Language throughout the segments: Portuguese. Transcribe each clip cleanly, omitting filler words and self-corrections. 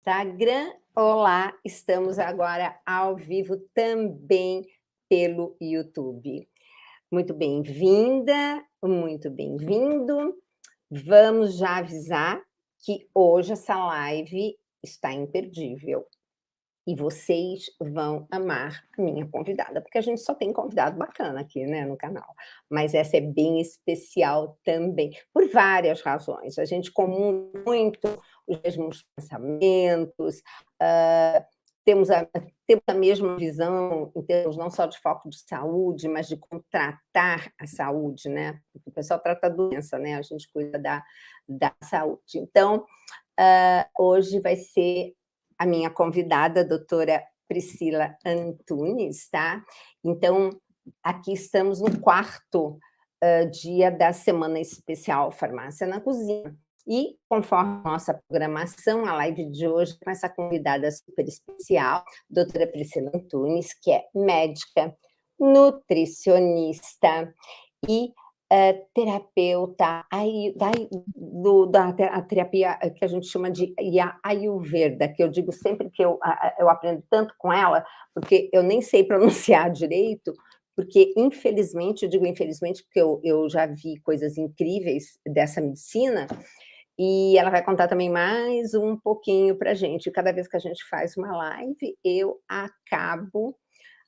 Instagram. Olá, estamos agora ao vivo também pelo YouTube. Muito bem-vinda, muito bem-vindo. Vamos já avisar que hoje essa live está imperdível. E vocês vão amar a minha convidada, porque a gente só tem convidado bacana aqui, né, no canal. Mas essa é bem especial também, por várias razões. A gente comunga muito os mesmos pensamentos, hã, temos a mesma visão em termos não só de foco de saúde, mas de como tratar a saúde, né, porque o pessoal trata a doença, né, a gente cuida da saúde. Então, hoje vai ser a minha convidada, a doutora Priscila Antunes, tá? Então, aqui estamos no quarto dia da Semana Especial Farmácia na Cozinha. E, conforme a nossa programação, a live de hoje com essa convidada super especial, doutora Priscila Antunes, que é médica, nutricionista e terapeuta da terapia que a gente chama de Ayurveda, que eu digo sempre que eu aprendo tanto com ela, porque eu nem sei pronunciar direito, porque infelizmente, eu digo infelizmente, porque eu já vi coisas incríveis dessa medicina, e ela vai contar também mais um pouquinho para a gente. Cada vez que a gente faz uma live, eu acabo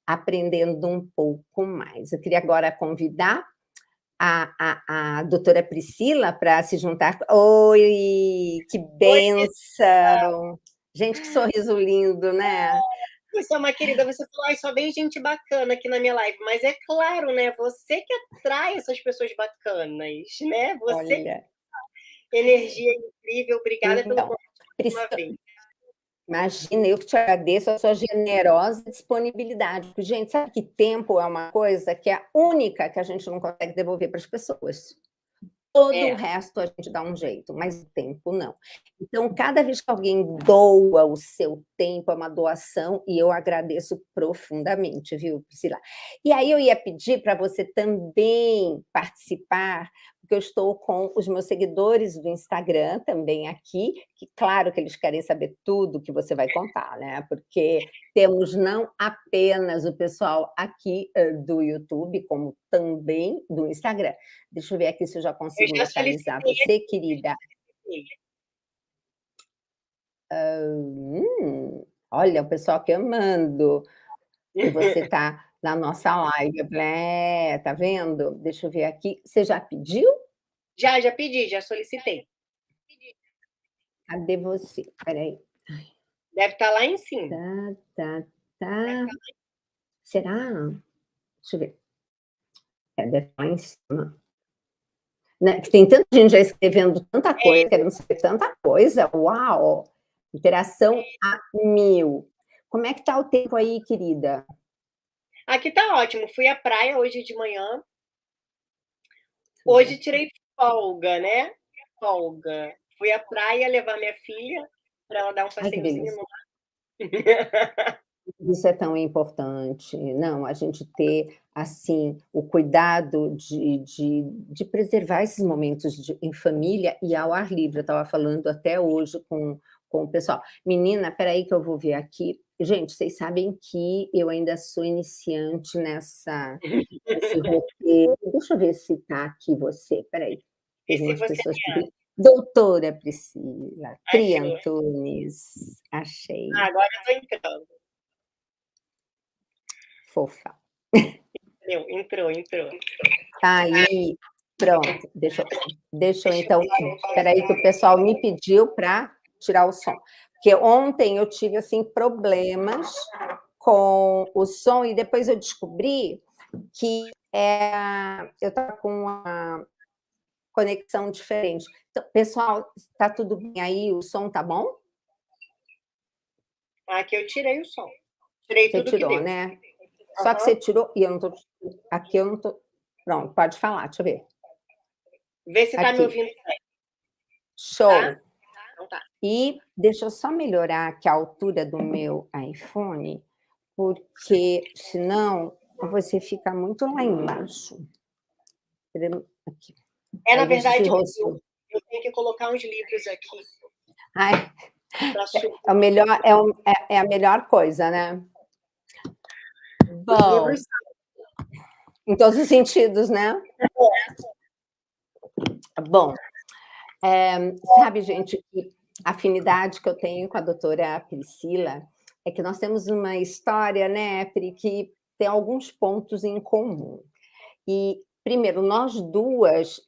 aprendendo um pouco mais. Eu queria agora convidar a doutora Priscila para se juntar. Oi, que Oi, bênção! Gente, que sorriso lindo, né? você é uma querida. Você falou, ai, só vem gente bacana aqui na minha live. Mas é claro, né? Você que atrai essas pessoas bacanas, né? Você, Olha, energia incrível. Obrigada pelo então, convite mais uma vez. imagina, eu que te agradeço a sua generosa disponibilidade, porque, gente, sabe que tempo é uma coisa que é a única que a gente não consegue devolver para as pessoas. Todo o É, resto a gente dá um jeito, mas o tempo não. Então, cada vez que alguém doa o seu tempo, é uma doação, e eu agradeço profundamente, viu, Priscila? E aí eu ia pedir para você também participar, porque eu estou com os meus seguidores do Instagram também aqui, que claro que eles querem saber tudo que você vai contar, né? Porque temos não apenas o pessoal aqui do YouTube, como também do Instagram. Deixa eu ver aqui se eu já eu consigo já localizar solicitei você, querida. aqui. Olha, o pessoal aqui amando que você está na nossa live. É, tá vendo? Deixa eu ver aqui. Você já pediu? Já pedi, já solicitei. Cadê você? Espera aí. Deve estar lá em cima. Tá, tá, tá. Será? Deixa eu ver. Deve estar lá em cima. Né? Tem tanta gente já escrevendo tanta coisa, querendo saber tanta coisa. Uau! Interação a mil. Como é que tá o tempo aí, querida? Aqui tá ótimo. Fui à praia hoje de manhã. Hoje tirei folga, né? Folga. Fui à praia levar minha filha para ela dar um Ai, que passeiozinho delícia. no mar. Isso é tão importante. Não, a gente ter, assim, o cuidado de preservar esses momentos em família e ao ar livre. Eu estava falando até hoje com o pessoal. Menina, espera aí que eu vou ver aqui. Gente, vocês sabem que eu ainda sou iniciante nesse roteiro. Deixa eu ver se está aqui você. Espera aí. E Teve se umas você pessoas que... Doutora Priscila achou? Triantunes, achei. Ah, agora eu tô entrando. Fofa. Entrou. Tá aí, pronto. Deixa eu então. Espera aí que o pessoal me pediu para tirar o som. Porque ontem eu tive assim problemas com o som e depois eu descobri que eu estava com uma conexão diferente. Então, pessoal, está tudo bem aí? O som tá bom? Aqui eu tirei o som. Tirei Você tudo que tirou, deu. né? Só que você Aham. tirou e eu não tô. Aqui eu não tô. Pronto, pode falar, deixa eu ver. Vê se tá me Aqui. ouvindo bem, tá? Show. Então tá. E deixa eu só melhorar aqui a altura do meu iPhone, porque senão você fica muito lá embaixo. Aqui. É, na Aí deixa esse verdade, rosto. eu tenho que colocar uns livros aqui. Ai, É o melhor, é a melhor coisa, né? Os Bom, livros em todos os sentidos, né? Bom, sabe, gente, que a afinidade que eu tenho com a doutora Priscila é que nós temos uma história, né, Pri, que tem alguns pontos em comum. E, primeiro, nós duas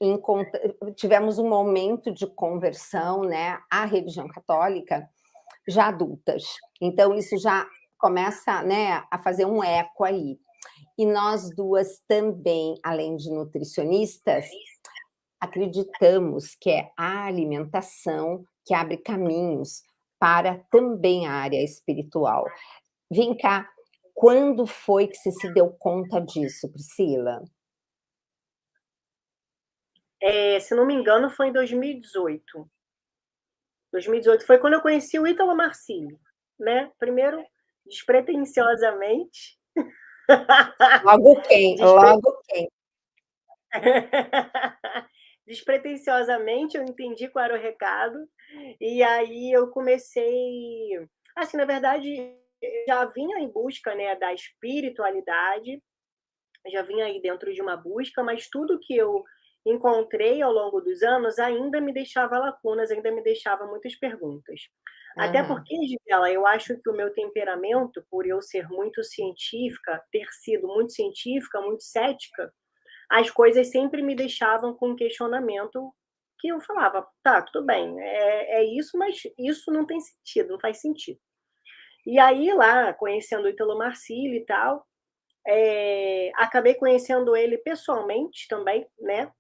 tivemos um momento de conversão, né, à religião católica, já adultas. Então, isso já começa, né, a fazer um eco aí. E nós duas também, além de nutricionistas, acreditamos que é a alimentação que abre caminhos para também a área espiritual. Vem cá, quando foi que você se deu conta disso, Priscila? se não me engano, foi em 2018. 2018 foi quando eu conheci o Ítalo Marcilli, né? Primeiro, despretensiosamente. Logo quem? Logo quem? Despretensiosamente, eu entendi qual era o recado, e aí eu comecei. Assim, na verdade, eu já vinha em busca, né, da espiritualidade, já vinha aí dentro de uma busca, mas tudo que eu encontrei ao longo dos anos ainda me deixava lacunas, ainda me deixava muitas perguntas. Até Aham. porque, Gisela, eu acho que o meu temperamento, por eu ser muito científica, ter sido muito científica, muito cética, as coisas sempre me deixavam com questionamento que eu falava, tá, tudo bem, é isso, mas isso não tem sentido, não faz sentido. E aí, lá, conhecendo o Ítalo Marcilli e tal, acabei conhecendo ele pessoalmente também, né?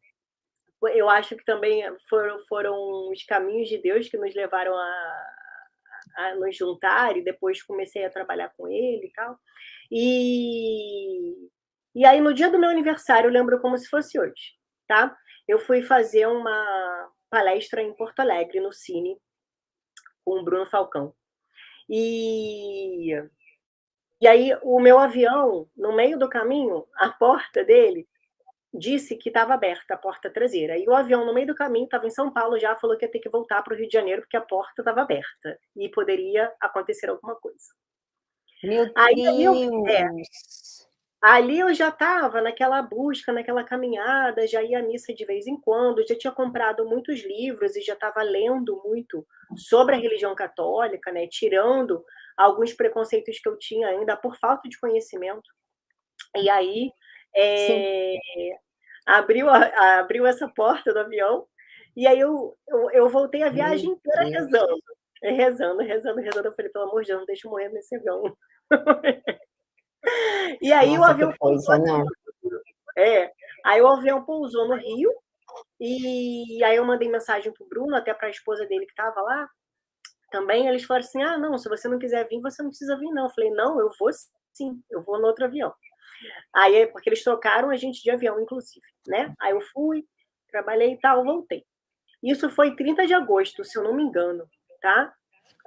Eu acho que também foram os caminhos de Deus que nos levaram a nos juntar, e depois comecei a trabalhar com ele e tal. E, e aí, no dia do meu aniversário, eu lembro como se fosse hoje, tá? Eu fui fazer uma palestra em Porto Alegre, no Cine, com o Bruno Falcão. E, e aí, o meu avião, no meio do caminho, a porta dele disse que estava aberta, a porta traseira. E o avião, no meio do caminho, estava em São Paulo já, falou que ia ter que voltar para o Rio de Janeiro, porque a porta estava aberta e poderia acontecer alguma coisa. Meu Aí eu, Deus! ali eu já estava naquela busca, naquela caminhada, já ia à missa de vez em quando, já tinha comprado muitos livros e já estava lendo muito sobre a religião católica, né, tirando alguns preconceitos que eu tinha ainda por falta de conhecimento. E aí, Sim. eh, abriu essa porta do avião, e aí eu voltei a viagem Meu inteira Deus. rezando, rezando, rezando, rezando. Eu falei: "Pelo amor de Deus, não deixa eu morrer nesse avião". E aí o Nossa, que avião pousou coisa, aqui não. no Rio. Aí o avião pousou no Rio, e aí eu mandei mensagem para o Bruno, até para a esposa dele que estava lá, também, eles falaram assim: "Ah, não, se você não quiser vir, você não precisa vir não". Eu falei: "Não, eu vou sim, eu vou no outro avião". Aí, porque eles trocaram a gente de avião, inclusive, né? Aí eu fui, trabalhei e tal, voltei. Isso foi 30 de agosto, se eu não me engano, tá?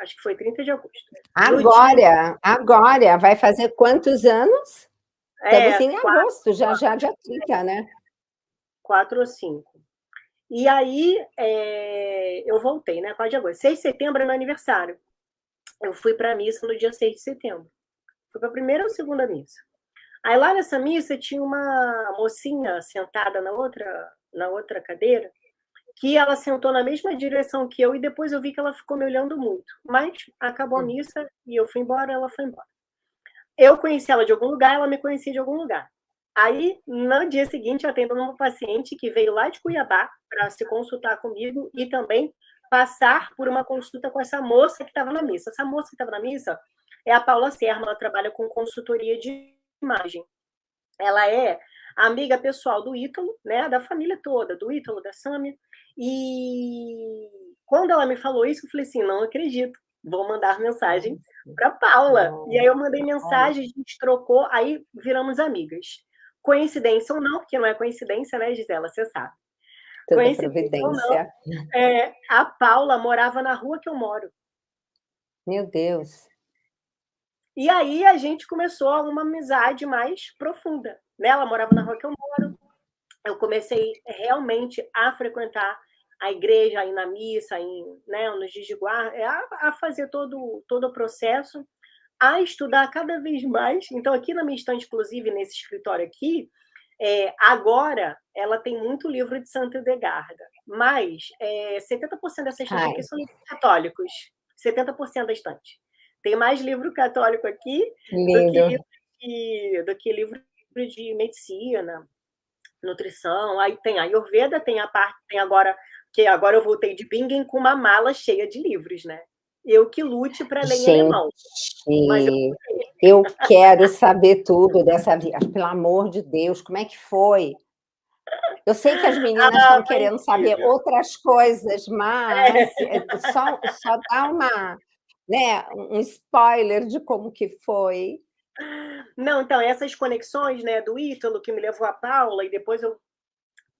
Acho que foi 30 de agosto. No dia, Agora, vai fazer quantos anos? Estamos em 4, agosto, já já dia 30, né? 4 ou 5. E aí, eu voltei, né? 4 de agosto. 6 de setembro é meu aniversário. Eu fui para a missa no dia 6 de setembro. Fui para a primeira ou segunda missa. Aí lá nessa missa tinha uma mocinha sentada na outra cadeira, que ela sentou na mesma direção que eu, e depois eu vi que ela ficou me olhando muito. Mas acabou a missa e eu fui embora, ela foi embora. Eu conheci ela de algum lugar, ela me conhecia de algum lugar. Aí, no dia seguinte, eu atendo uma paciente que veio lá de Cuiabá para se consultar comigo e também passar por uma consulta com essa moça que estava na missa. Essa moça que estava na missa é a Paula Serma, ela trabalha com consultoria de imagem. Ela é amiga pessoal do Ítalo, né, da família toda, do Ítalo, da Sâmia. E quando ela me falou isso, eu falei assim: não acredito, vou mandar mensagem para Paula. E aí eu mandei Olha, mensagem, a gente trocou, aí viramos amigas. Coincidência ou não, porque não é coincidência, né, Gisela? Você sabe. toda Coincidência ou não, providência. a Paula morava na rua que eu moro. Meu Deus. E aí a gente começou uma amizade mais profunda. Né? Ela morava na rua que eu moro. Eu comecei realmente a frequentar a igreja, a ir na missa, né, nos dias de guarda, a fazer todo o processo, a estudar cada vez mais. Então, aqui na minha estante, inclusive nesse escritório aqui, agora ela tem muito livro de Santa Hildegarda, mas 70% dessa estante Ai, aqui são livros católicos, 70% da estante. Tem mais livro católico aqui que do que lindo. livro de medicina, nutrição. Aí tem a Ayurveda, tem agora, que agora eu voltei de Bingen com uma mala cheia de livros, né? Eu que lute para ler em Gente, alemão, mas eu eu quero saber tudo dessa viagem, pelo amor de Deus, como é que foi? Eu sei que as meninas estão foi querendo saber incrível. outras coisas, mas só dá uma, né, um spoiler de como que foi. Não, então, essas conexões, né, do Ítalo, que me levou a Paula, e depois eu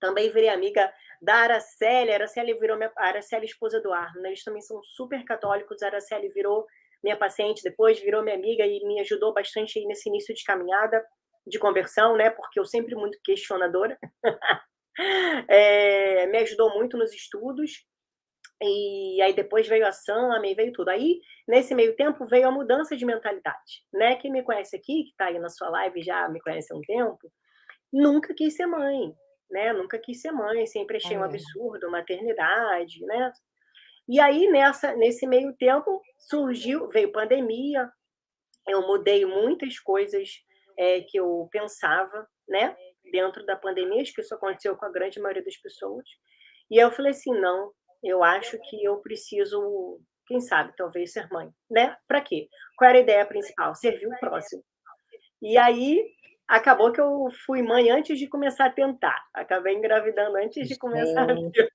também virei amiga da Araceli. A Araceli virou a Araceli, esposa do Arno, né? Eles também são super católicos. A Araceli virou minha paciente, depois virou minha amiga e me ajudou bastante aí nesse início de caminhada de conversão, né? Porque eu sempre muito questionadora. Me ajudou muito nos estudos. E aí depois veio a Sami, veio tudo. Aí, nesse meio tempo, veio a mudança de mentalidade, né? Quem me conhece aqui, que está aí na sua live, já me conhece há um tempo, nunca quis ser mãe, né? Nunca quis ser mãe, sempre achei um Olha, absurdo, maternidade, né? E aí, nesse meio tempo, veio pandemia, eu mudei muitas coisas que eu pensava, né? Dentro da pandemia, acho que isso aconteceu com a grande maioria das pessoas. E aí eu falei assim, não, eu acho que eu preciso, quem sabe, talvez ser mãe, né? Para quê? Qual era a ideia principal? Servir o próximo. E aí, acabou que eu fui mãe antes de começar a tentar. Acabei engravidando antes de começar a gente. tentar.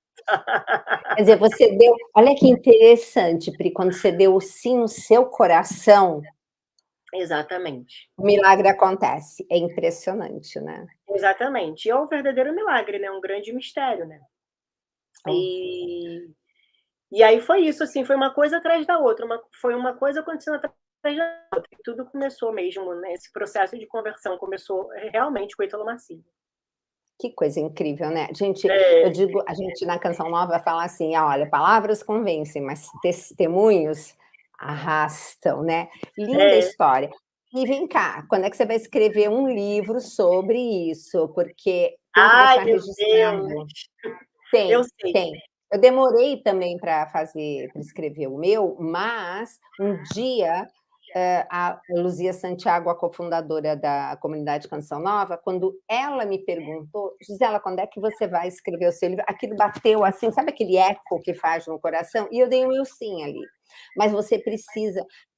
Quer dizer, você deu, olha que interessante, Pri, quando você deu o sim no seu coração, Exatamente. o milagre acontece. É impressionante, né? Exatamente. E é um verdadeiro milagre, né, um grande mistério, né. Oh, E e aí foi isso, assim, foi uma coisa atrás da outra, foi uma coisa acontecendo atrás da outra, e tudo começou mesmo, né, esse processo de conversão começou realmente com o Ítalo Marcílio. que coisa incrível, né? Gente, eu É, digo, a gente na Canção Nova fala assim: ah, olha, palavras convencem, mas testemunhos arrastam, né? Linda é. história. E vem cá, quando é que você vai escrever um livro sobre isso? Porque tem que Ai, deixar meu Deus, registrado. eu Tem, sei. tem. Eu demorei também para escrever o meu, mas um dia, a Luzia Santiago, a cofundadora da comunidade Canção Nova, quando ela me perguntou: "Gisela, quando é que você vai escrever o seu livro?", aquilo bateu assim, sabe aquele eco que faz no coração? E eu dei o meu sim ali. Mas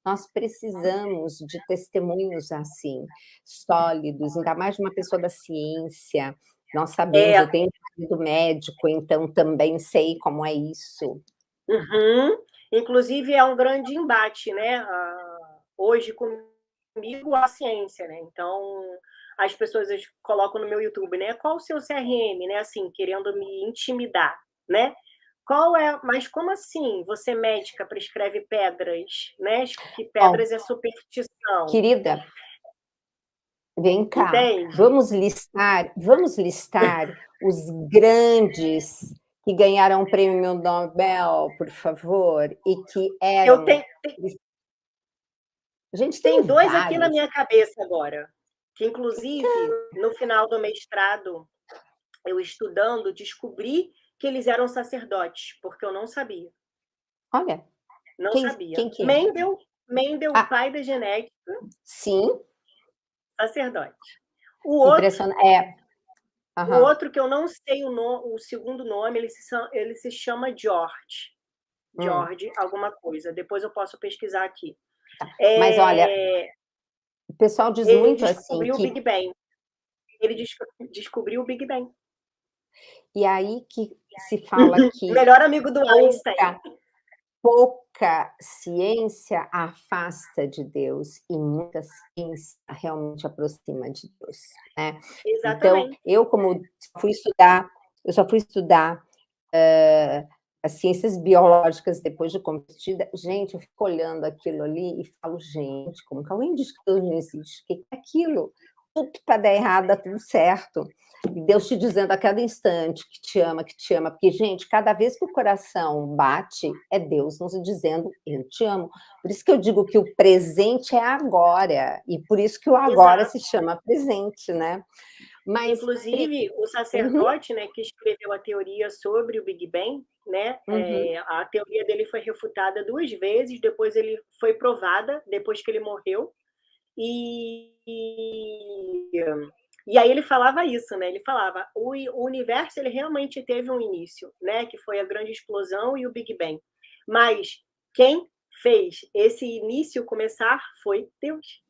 nós precisamos de testemunhos assim, sólidos, ainda mais de uma pessoa da ciência. Nós sabemos, É, eu tenho do médico, então também sei como é isso. uhum. Inclusive é um grande embate, né, hoje comigo a ciência, né, então as pessoas colocam no meu YouTube, né, qual o seu CRM, né, assim, querendo me intimidar, né. Mas como assim você médica prescreve pedras, né, que Ó, pedras é superstição, querida, vem cá, entende? vamos listar os grandes que ganharam o prêmio Nobel, por favor, e que Eu eram tenho a gente tem Tem 2 aqui na vários. minha cabeça agora, que inclusive no final do mestrado, eu estudando, descobri que eles eram sacerdotes, porque eu não sabia, Olha, não sabia. quem que é? Mendel, o Ah, pai da genética, sim, sacerdote. O outro o aham, outro que eu não sei o segundo nome, ele se chama George, hum, George alguma coisa, depois eu posso pesquisar aqui. tá. Mas olha, Eh, o pessoal diz ele muito assim descobriu o que Big Bang, ele descobriu o Big Bang. e aí que se fala que Melhor amigo do Einstein. pouca pouca ciência afasta de Deus e muita ciência realmente aproxima de Deus, né. Então, Exatamente. eu como só fui estudar, as ciências biológicas depois de convertida, gente, eu fico olhando aquilo ali e falo: "Gente, como que alguém diz que Deus não existe? O que que é aquilo?". tudo para dar errado, dá tudo certo. E Deus te dizendo a cada instante que te ama. Porque, gente, cada vez que o coração bate, é Deus nos dizendo, eu te amo. Por isso que eu digo que o presente é agora. E por isso que o agora se Exato. chama presente, né? Mas, Inclusive, o uhum, sacerdote, né, que escreveu a teoria sobre o Big Bang, né, uhum, a teoria dele foi refutada 2 vezes, depois ele foi provada, depois que ele morreu, e e aí ele falava isso, né, ele falava: o universo ele realmente teve um início, né, que foi a grande explosão e o Big Bang, mas quem fez esse início começar foi Deus,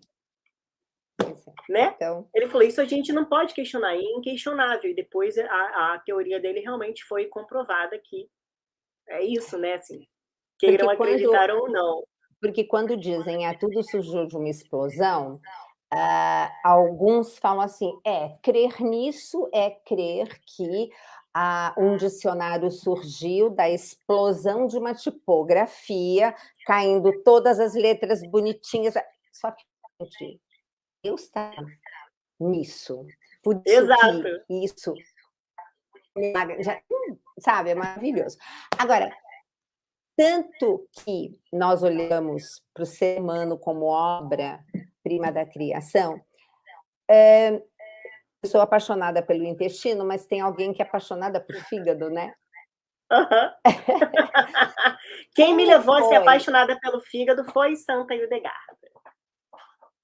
pois é. né. Então, Ele falou: "Isso a gente não pode questionar, é inquestionável", e depois a teoria dele realmente foi comprovada que é isso, né, assim, queiram porque quando acreditar ou não. porque quando dizem: "Ah, tudo surgiu de uma explosão", alguns falam assim: "É, crer nisso é crer que, um dicionário surgiu da explosão de uma tipografia, caindo todas as letras bonitinhas", só que, gente, Deus está nisso. Por isso que Exato. isso já sabe, é maravilhoso. Agora, tanto que nós olhamos para o ser humano como obra-prima da criação, eu sou apaixonada pelo intestino, mas tem alguém que é apaixonada por fígado, né. Aham. Quem me Como levou a ser foi? apaixonada pelo fígado foi Santa Hildegard.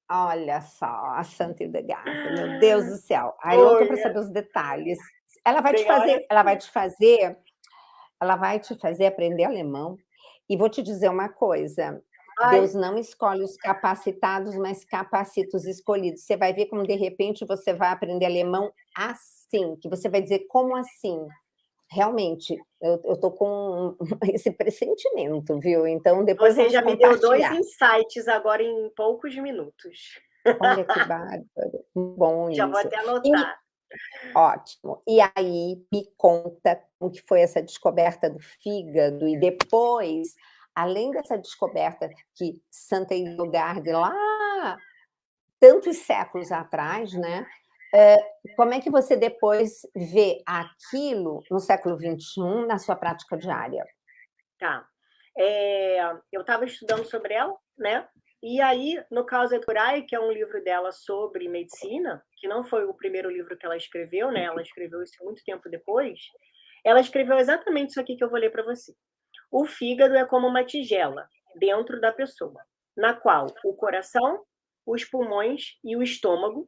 Olha só, a Santa Hildegard, meu Deus do céu. Ai, louca Foi, para saber os detalhes. senhora Ela vai te fazer aprender alemão. E vou te dizer uma coisa, ai, Deus não escolhe os capacitados, mas capacita os escolhidos. Você vai ver como, de repente, você vai aprender alemão assim, que você vai dizer: "Como assim?". Realmente, eu tô com esse pressentimento, viu. Então depois você vamos já me deu 2 compartilhar. insights agora em poucos minutos. Olha que bárbaro, bom Já vou isso. até E anotar. ótimo. E aí, me conta como que foi essa descoberta do fígado e depois, além dessa descoberta que Santa Hildegarde lá tantos séculos atrás, né, como é que você depois vê aquilo no século XXI na sua prática diária? Tá. Eu estava estudando sobre ela, né, e aí, no Causa Curae, que é um livro dela sobre medicina, que não foi o primeiro livro que ela escreveu, né, ela escreveu isso muito tempo depois, ela escreveu exatamente isso aqui que eu vou ler para você. O fígado é como uma tigela dentro da pessoa, na qual o coração, os pulmões e o estômago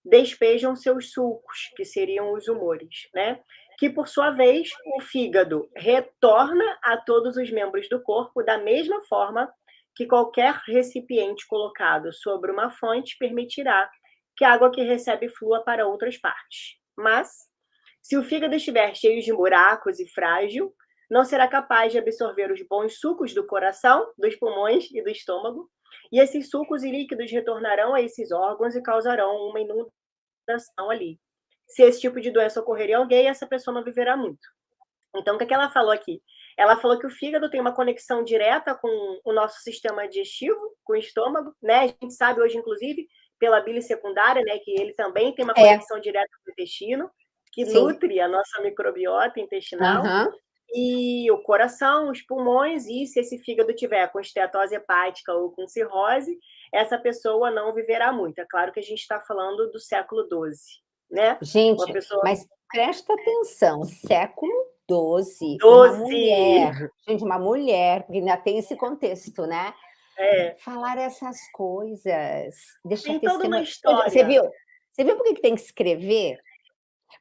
despejam seus sulcos, que seriam os humores, né? Que, por sua vez, o fígado retorna a todos os membros do corpo da mesma forma que qualquer recipiente colocado sobre uma fonte permitirá que a água que recebe flua para outras partes. Mas, se o fígado estiver cheio de buracos e frágil, não será capaz de absorver os bons sucos do coração, dos pulmões e do estômago, e esses sucos e líquidos retornarão a esses órgãos e causarão uma inundação ali. Se esse tipo de doença ocorrer em alguém, essa pessoa não viverá muito. Então, o que ela falou aqui? Ela falou que o fígado tem uma conexão direta com o nosso sistema digestivo, com o estômago, né? A gente sabe hoje, inclusive, pela bile secundária, né, que ele também tem uma É, conexão direta com o intestino, que sim. nutre a nossa microbiota intestinal, Aham. e o coração, os pulmões, e se esse fígado tiver com esteatose hepática ou com cirrose, essa pessoa não viverá muito. É claro que a gente está falando do século XII, né? Uma Gente, pessoa mas presta atenção, século XII, XII, uma mulher, porque ainda tem esse contexto, né, é, falar essas coisas, deixa tem toda uma testemunho. Você história, viu você viu por que que tem que escrever?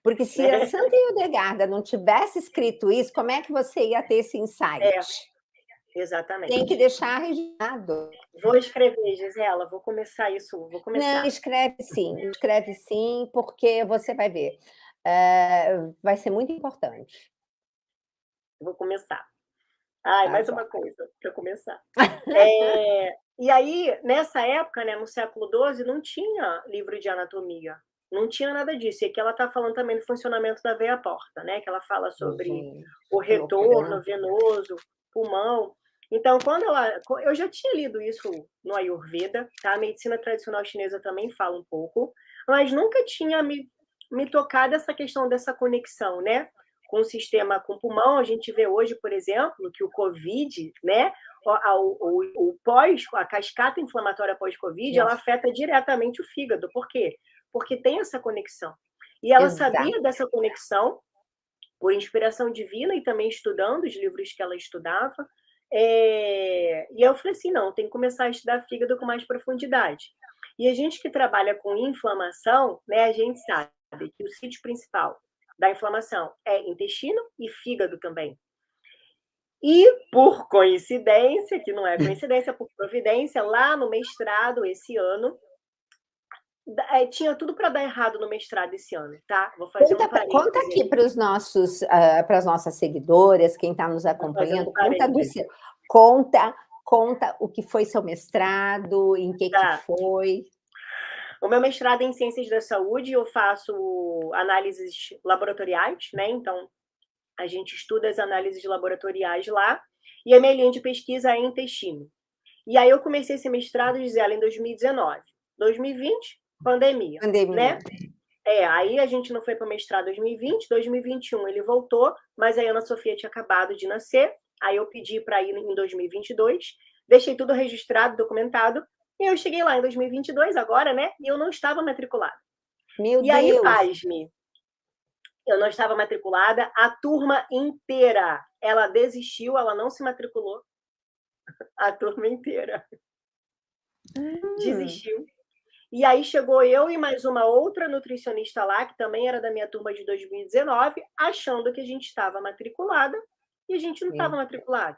Porque se a né? Santa Hildegarda não tivesse escrito isso, como é que você ia ter esse insight? É, Tem que exatamente. deixar registrado. Vou escrever, Gisela, vou começar isso, vou Não, começar, escreve sim, porque você vai ver, vai ser muito importante. vou começar. Ai, Tá mais uma joia. coisa para começar. E aí, nessa época, né, no século XII, não tinha livro de anatomia, não tinha nada disso. E aqui ela está falando também do funcionamento da veia porta, né, que ela fala sobre Gente, o que loucura, né. retorno venoso, pulmão. Então, eu já tinha lido isso no Ayurveda, tá? A medicina tradicional chinesa também fala um pouco, mas nunca tinha me tocado essa questão dessa conexão, né, com o sistema, com o pulmão. A gente vê hoje, por exemplo, que o Covid, né, a cascata inflamatória pós-Covid, ela Nossa, afeta diretamente o fígado. Por quê? Porque tem essa conexão. E ela exato. sabia dessa conexão por inspiração divina e também estudando os livros que ela estudava. E aí eu falei assim: não, tem que começar a estudar fígado com mais profundidade. E a gente que trabalha com inflamação, né, a gente sabe que o sítio principal da inflamação é intestino e fígado também. E, por coincidência, que não é coincidência, por providência, lá no mestrado esse ano, tinha tudo para dar errado no mestrado esse ano, tá? Vou fazer um Conta parêntese aqui aqui. para os nossos, para as nossas seguidoras, quem está nos Vou fazer um acompanhando, conta do parêntese. seu, conta, conta o que foi seu mestrado, em que Tá. foi. O meu mestrado é em ciências da saúde, eu faço análises laboratoriais, né? Então, a gente estuda as análises laboratoriais lá, e a minha linha de pesquisa é intestino. E aí eu comecei esse mestrado, Gisela, em 2019. 2020, pandemia, Pandemia. né? Aí a gente não foi para o mestrado em 2020, 2021 ele voltou, mas aí a Ana Sofia tinha acabado de nascer, aí eu pedi para ir em 2022, deixei tudo registrado, documentado, e eu cheguei lá em 2022 agora, né, e eu não estava matriculada. Meu E aí, Deus! pasme, eu não estava matriculada, a turma inteira, ela desistiu, ela não se matriculou, a turma inteira Hum, desistiu. E aí chegou eu e mais uma outra nutricionista lá, que também era da minha turma de 2019, achando que a gente estava matriculada, e a gente não estava meu, matriculada.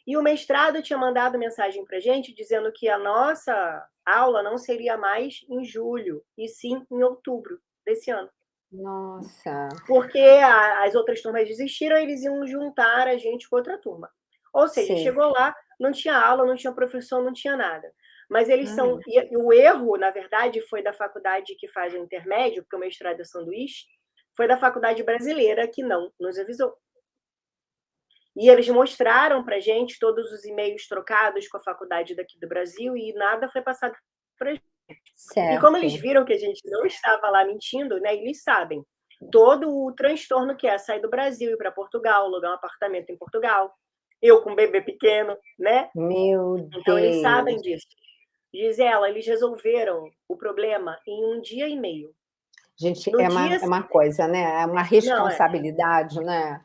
E o mestrado tinha mandado mensagem para a gente dizendo que a nossa aula não seria mais em julho, e sim em outubro desse ano. nossa, Porque as outras turmas desistiram, eles iam juntar a gente com outra turma. Ou seja, sim. chegou lá, não tinha aula, não tinha professor, não tinha nada. Mas eles são. Hum, E o erro, na verdade, foi da faculdade que faz o intermédio, porque o mestrado é sanduíche, foi da faculdade brasileira que não nos avisou. E eles mostraram para a gente todos os e-mails trocados com a faculdade daqui do Brasil e nada foi passado para a gente. E como eles certo. viram que a gente não estava lá mentindo, né, eles sabem todo o transtorno que é sair do Brasil, ir para Portugal, alugar um apartamento em Portugal, eu com um bebê pequeno, né? Meu Então eles sabem Deus. disso. Gisela, eles resolveram o problema em 1 dia e meio. Gente, No dia, é uma coisa, né? É uma não, responsabilidade, né?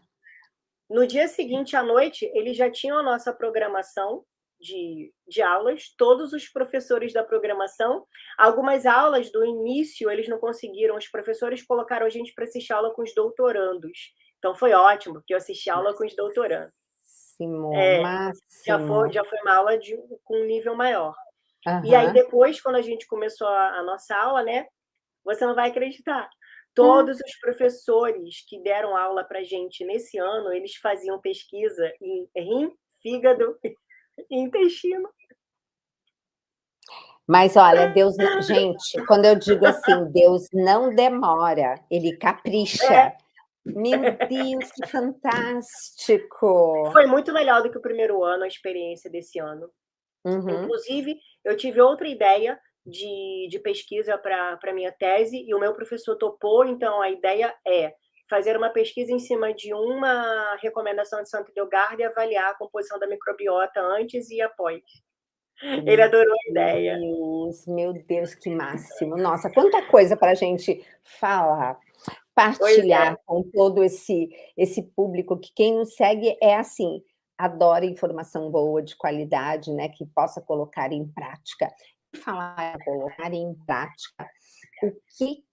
no dia seguinte à noite, eles já tinham a nossa programação de aulas, todos os professores da programação. Algumas aulas do início eles não conseguiram, os professores colocaram a gente para assistir aula com os doutorandos. Então foi ótimo, porque eu assisti aula com os doutorandos. Máximo, É, máximo. já foi uma aula com um nível maior. E aí Aham. depois, quando a gente começou a nossa aula, né, você não vai acreditar. Hum. Todos os professores que deram aula para gente nesse ano, eles faziam pesquisa em rim, fígado e intestino. Mas olha, Deus não, gente, quando eu digo assim, Deus não demora, ele É, capricha. Meu Deus, que fantástico! foi muito melhor do que o primeiro ano, a experiência desse ano. Uhum. Inclusive, eu tive outra ideia de pesquisa para a minha tese, e o meu professor topou, então a ideia é fazer uma pesquisa em cima de uma recomendação de Santo Hildegarda e avaliar a composição da microbiota antes e após. Ele adorou a ideia. Meu Deus, que máximo! Nossa, quanta coisa para a gente falar, Pois partilhar é, com todo esse público que quem nos segue é assim, adora informação boa, de qualidade, né, que possa colocar em prática. Falar em colocar em prática, o que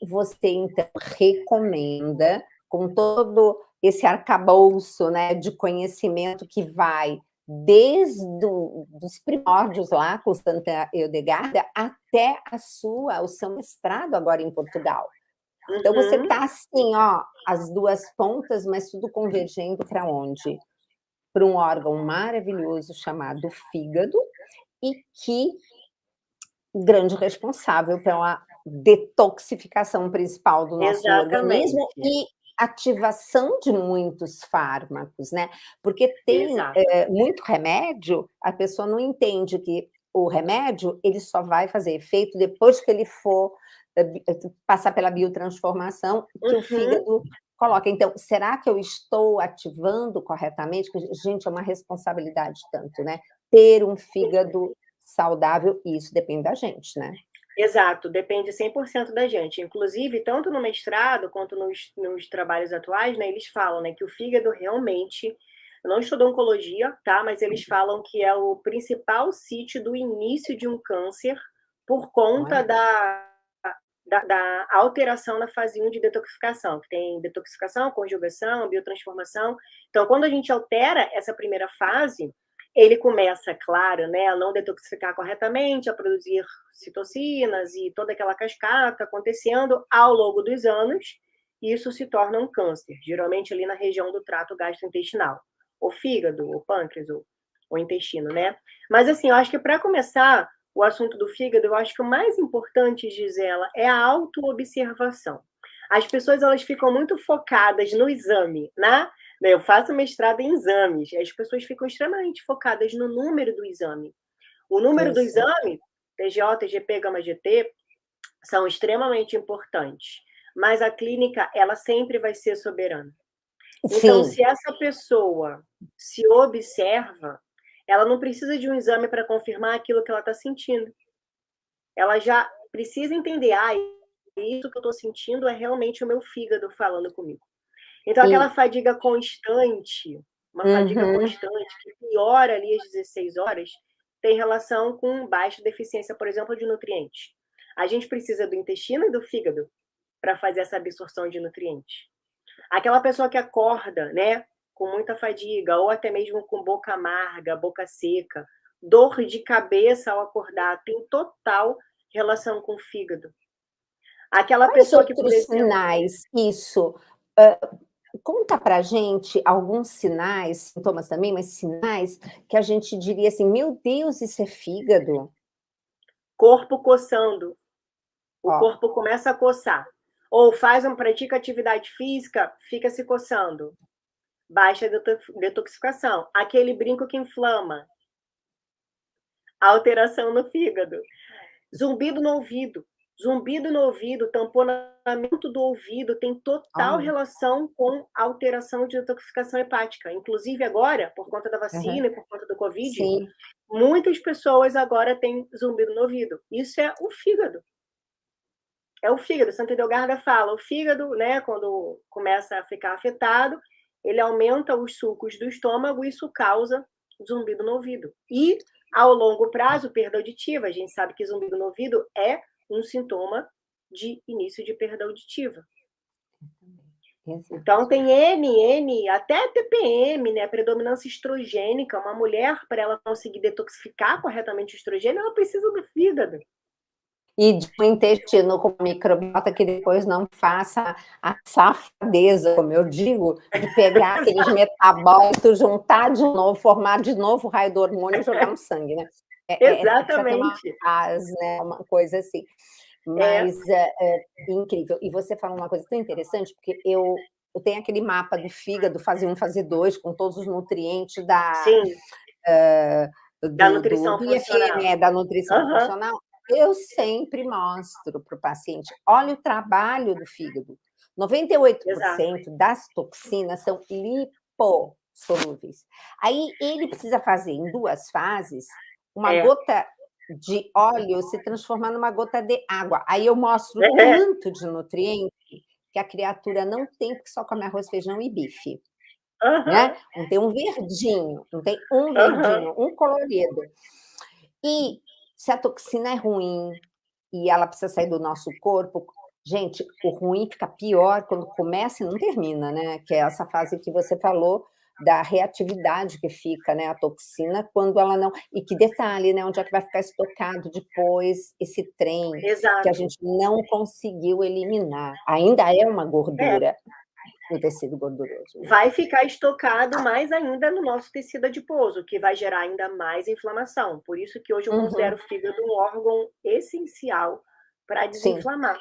você então recomenda, com todo esse arcabouço, né, de conhecimento que vai desde dos primórdios lá com Santa Hildegarda até o seu mestrado agora em Portugal. Então você uhum, está assim, ó, as duas pontas, mas tudo convergendo para onde? Para um órgão maravilhoso chamado fígado e que grande responsável pela detoxificação principal do nosso organismo exatamente, e ativação de muitos fármacos, né, porque tem, exato. muito remédio, a pessoa não entende que o remédio, ele só vai fazer efeito depois que ele for, passar pela biotransformação que o Uhum. fígado coloca. Então, será que eu estou ativando corretamente? Que, gente, é uma responsabilidade tanto, né? Ter um fígado saudável, e isso depende da gente, né? Exato, depende 100% da gente. Inclusive, tanto no mestrado quanto nos trabalhos atuais, né, eles falam, né, que o fígado realmente, eu não estudo oncologia, tá, mas eles falam que é o principal sítio do início de um câncer por conta Olha. da alteração na fase 1 de detoxificação, que tem detoxificação, conjugação, biotransformação. Então, quando a gente altera essa primeira fase, ele começa, claro, né, a não detoxificar corretamente, a produzir citocinas e toda aquela cascata acontecendo ao longo dos anos, e isso se torna um câncer, geralmente ali na região do trato gastrointestinal, o fígado, o pâncreas, o intestino, né? Mas assim, eu acho que para começar o assunto do fígado, eu acho que o mais importante, Gisela, é a autoobservação. As pessoas elas ficam muito focadas no exame, né? Eu faço mestrado em exames, as pessoas ficam extremamente focadas no número do exame. O número do Pois é. exame, TGO, TGP, Gama-GT, são extremamente importantes, mas a clínica, ela sempre vai ser soberana. Então, Sim, se essa pessoa se observa, ela não precisa de um exame para confirmar aquilo que ela está sentindo. Ela já precisa entender, isso que eu estou sentindo é realmente o meu fígado falando comigo. Então, aquela e fadiga constante, uma fadiga uhum. constante que piora ali às 16 horas, tem relação com baixa deficiência, por exemplo, de nutrientes. A gente precisa do intestino e do fígado para fazer essa absorção de nutrientes. Aquela pessoa que acorda, né, com muita fadiga, ou até mesmo com boca amarga, boca seca, dor de cabeça ao acordar, tem total relação com o fígado. Aquela Quais pessoa que, por outros exemplo, sinais isso, hã, conta pra gente alguns sinais, sintomas também, mas sinais que a gente diria assim: "Meu Deus, isso é fígado?". corpo coçando, o Ó, corpo começa a coçar. Ou pratica atividade física, fica se coçando. Baixa detoxificação. Aquele brinco que inflama. Alteração no fígado. Zumbido no ouvido. Zumbido no ouvido, tamponamento do ouvido tem total olha. relação com alteração de detoxificação hepática. Inclusive agora, por conta da Aham. vacina e por conta do Covid, Sim. muitas pessoas agora têm zumbido no ouvido. Isso é o fígado. É o fígado. Santa Edelgarda fala, o fígado, né, quando começa a ficar afetado, ele aumenta os sulcos do estômago e isso causa zumbido no ouvido. E, ao longo prazo, perda auditiva. A gente sabe que zumbido no ouvido é um sintoma de início de perda auditiva. Exato. Então, tem até TPM, né, predominância estrogênica. Uma mulher, para ela conseguir detoxificar corretamente o estrogênio, ela precisa do fígado. E de um intestino com microbiota que depois não faça a safadeza, como eu digo, de pegar aqueles metabólitos, juntar de novo, formar de novo o raio do hormônio e jogar no sangue, né. Precisa ter uma Exatamente. paz, né, uma coisa assim. É, Mas é incrível. E você fala uma coisa tão interessante, porque eu tenho aquele mapa do fígado, fase 1, fase 2, com todos os nutrientes sim. hã, Da do nutrição IFM, funcional. da nutrição Aham, funcional. Eu sempre mostro para o paciente: "Olha o trabalho do fígado, exato. 98% das toxinas são lipossolúveis. Aí ele precisa fazer em 2 fases, uma É. gota de óleo se transformar numa gota de água. Aí eu mostro o É. tanto de nutriente que a criatura não tem, porque só come arroz, feijão e bife, né. Aham, Não tem um verdinho, não tem um aham. verdinho, um colorido. E se a toxina é ruim e ela precisa sair do nosso corpo, gente, o ruim fica pior quando começa e não termina, né, que é essa fase que você falou da reatividade que fica, né, a toxina quando ela não e que detalhe, né, onde é que vai ficar estocado depois esse trem que a Exato. gente não conseguiu eliminar. Ainda é uma É, gordura no tecido gorduroso, né. vai ficar estocado mais ainda no nosso tecido adiposo, que vai gerar ainda mais inflamação. Por isso que hoje eu considero Uhum. o fígado um órgão essencial para Sim, desinflamar.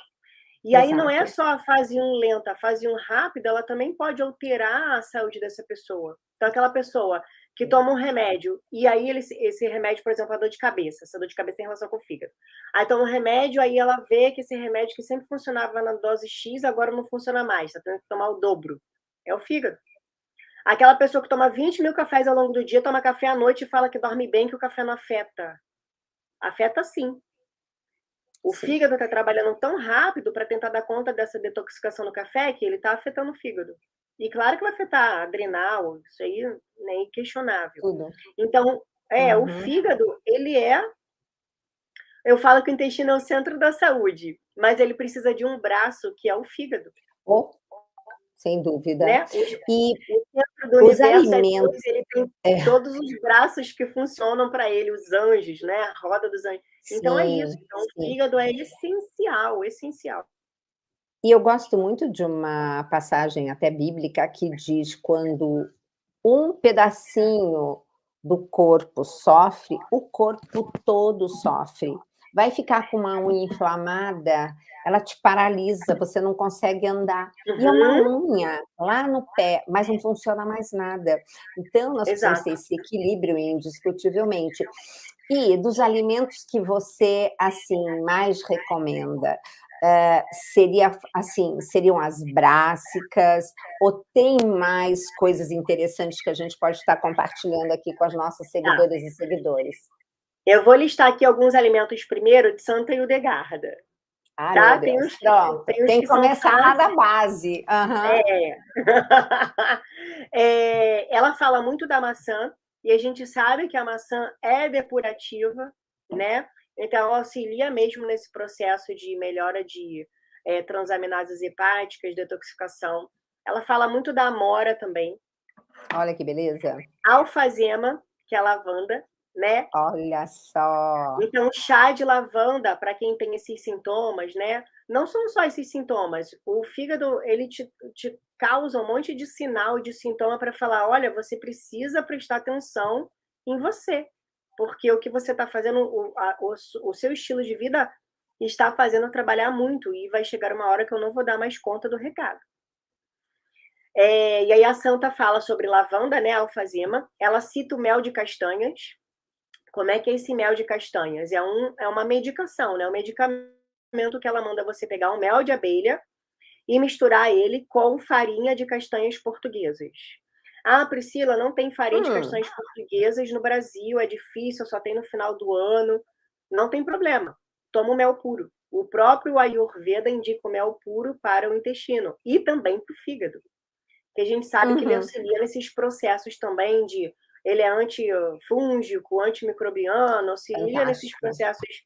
E aí não é exato. só a fase 1 lenta, a fase 1 rápida, ela também pode alterar a saúde dessa pessoa. Então aquela pessoa que toma um remédio, e aí esse remédio, por exemplo, a dor de cabeça, essa dor de cabeça tem relação com o fígado. Aí toma um remédio, aí ela vê que esse remédio que sempre funcionava na dose X, agora não funciona mais, tá tendo que tomar o dobro. É o fígado. Aquela pessoa que toma 20 mil cafés ao longo do dia, toma café à noite e fala que dorme bem, que o café não afeta. Afeta sim. O fígado está trabalhando tão rápido para tentar dar conta dessa detoxicação no café que ele está afetando o fígado. E claro que vai afetar adrenal, isso aí nem é questionável. Tudo. Então, o fígado, ele é. Eu falo que o intestino é o centro da saúde, mas ele precisa de um braço que é o fígado. Oh, sem dúvida. Né? E o centro do os universo alimentos. Ele tem todos os braços que funcionam para ele, os anjos, né? A roda dos anjos. Então é isso. Então, o fígado é essencial, essencial. E eu gosto muito de uma passagem até bíblica que diz: quando um pedacinho do corpo sofre, o corpo todo sofre. Vai ficar com uma unha inflamada, ela te paralisa, você não consegue andar. E é uma unha lá no pé, mas não funciona mais nada. Então, nós precisamos ter esse equilíbrio, indiscutivelmente. E dos alimentos que você, assim, mais recomenda, seriam as brássicas, ou tem mais coisas interessantes que a gente pode estar compartilhando aqui com as nossas seguidoras e seguidores? Eu vou listar aqui alguns alimentos primeiro de Santa Hildegarda. Tá? Meu Deus. Pronto. Tem que começar lá da base. Ela fala muito da maçã, e a gente sabe que a maçã é depurativa, né? Então, ela auxilia mesmo nesse processo de melhora de transaminases hepáticas, detoxificação. Ela fala muito da amora também. Olha que beleza. Alfazema, que é a lavanda, né? Olha só. Então, chá de lavanda, para quem tem esses sintomas, né? Não são só esses sintomas. O fígado, ele te causa um monte de sinal, de sintoma para falar: olha, você precisa prestar atenção em você, porque o que você está fazendo, o seu estilo de vida está fazendo trabalhar muito, e vai chegar uma hora que eu não vou dar mais conta do recado. E aí a Santa fala sobre lavanda, né? Alfazema. Ela cita o mel de castanhas. Como é que é esse mel de castanhas? É uma medicação, né? Um medicamento que ela manda você pegar um mel de abelha e misturar ele com farinha de castanhas portuguesas. Ah, Priscila, não tem farinha de castanhas portuguesas no Brasil, é difícil, só tem no final do ano. Não tem problema, toma o mel puro. O próprio Ayurveda indica o mel puro para o intestino e também para o fígado. Que a gente sabe que ele auxilia nesses processos também de... Ele é antifúngico, antimicrobiano, auxilia nesses processos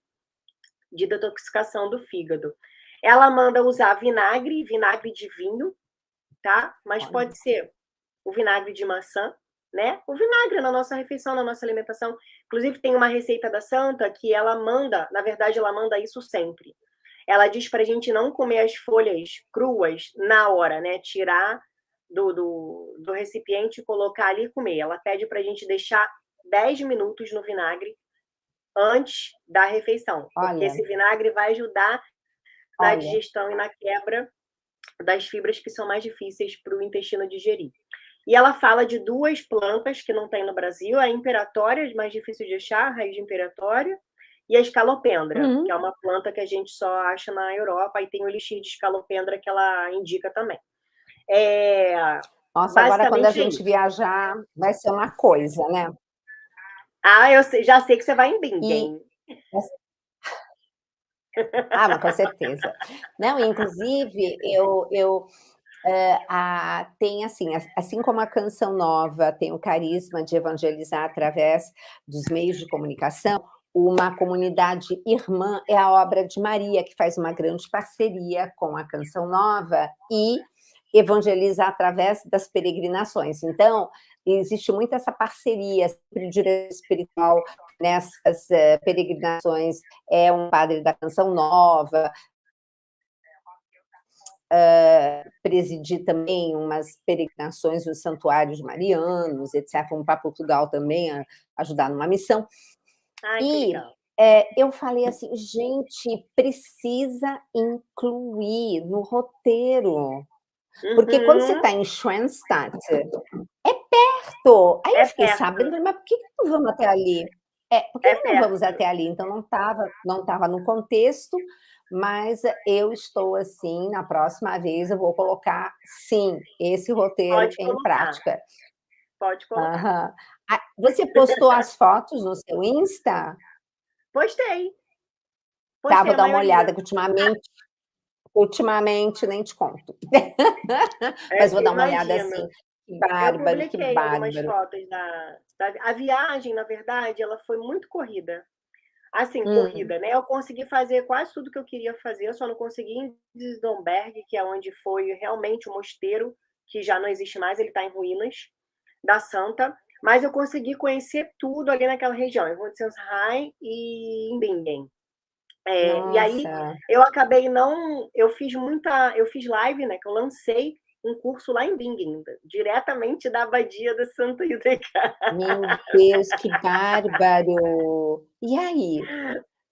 de detoxificação do fígado. Ela manda usar vinagre de vinho, tá? Mas pode ser o vinagre de maçã, né? O vinagre na nossa refeição, na nossa alimentação. Inclusive, tem uma receita da Santa que ela manda, na verdade, ela manda isso sempre. Ela diz pra gente não comer as folhas cruas na hora, né? Tirar do recipiente e colocar ali e comer. Ela pede pra gente deixar 10 minutos no vinagre antes da refeição, porque esse vinagre vai ajudar na digestão e na quebra das fibras que são mais difíceis para o intestino digerir. E ela fala de duas plantas que não tem no Brasil, a imperatória, mais difícil de achar, a raiz de imperatória, e a escalopendra, que é uma planta que a gente só acha na Europa, e tem o elixir de escalopendra que ela indica também. Nossa, agora quando a gente viajar, vai ser uma coisa, né? Eu já sei que você vai em Bingen. Mas com certeza. Não, inclusive, tem assim como a Canção Nova tem o carisma de evangelizar através dos meios de comunicação, uma comunidade irmã é a Obra de Maria, que faz uma grande parceria com a Canção Nova e evangeliza através das peregrinações. Então, existe muito essa parceria, sempre de direção espiritual nessas peregrinações, é um padre da Canção Nova, presidir também umas peregrinações dos santuários marianos, etc. Fomos para Portugal também ajudar numa missão. Eu falei assim, gente, precisa incluir no roteiro. Porque quando você está em Schoenstatt, é perto. Aí eu É fiquei perto, sabendo, falei, mas por que não vamos até ali? Por é que não vamos perto. até ali? Então não estava no contexto, mas eu estou assim, na próxima vez eu vou colocar, sim, esse roteiro Pode em colocar, prática. pode colocar. Aham. Você postou as fotos no seu Insta? Postei, Tá, postei vou a dar uma maioria. olhada, que ultimamente nem te conto. Mas vou dar uma olhada Imagino. assim. Que Eu bárbaro, que publiquei algumas bárbaro. fotos a viagem, na verdade, ela foi muito corrida. Assim, Hum, corrida, né, eu consegui fazer quase tudo que eu queria fazer, eu só não consegui ir em Desdomberg, que é onde foi realmente o mosteiro, que já não existe mais, ele está em ruínas, da Santa, mas eu consegui conhecer tudo ali naquela região, em Roncesvalles e em Bingen. E aí nossa. eu acabei não eu fiz live, né, que eu lancei um curso lá em Bingen, diretamente da abadia da Santa Hildegard. Meu Deus, que bárbaro. E aí?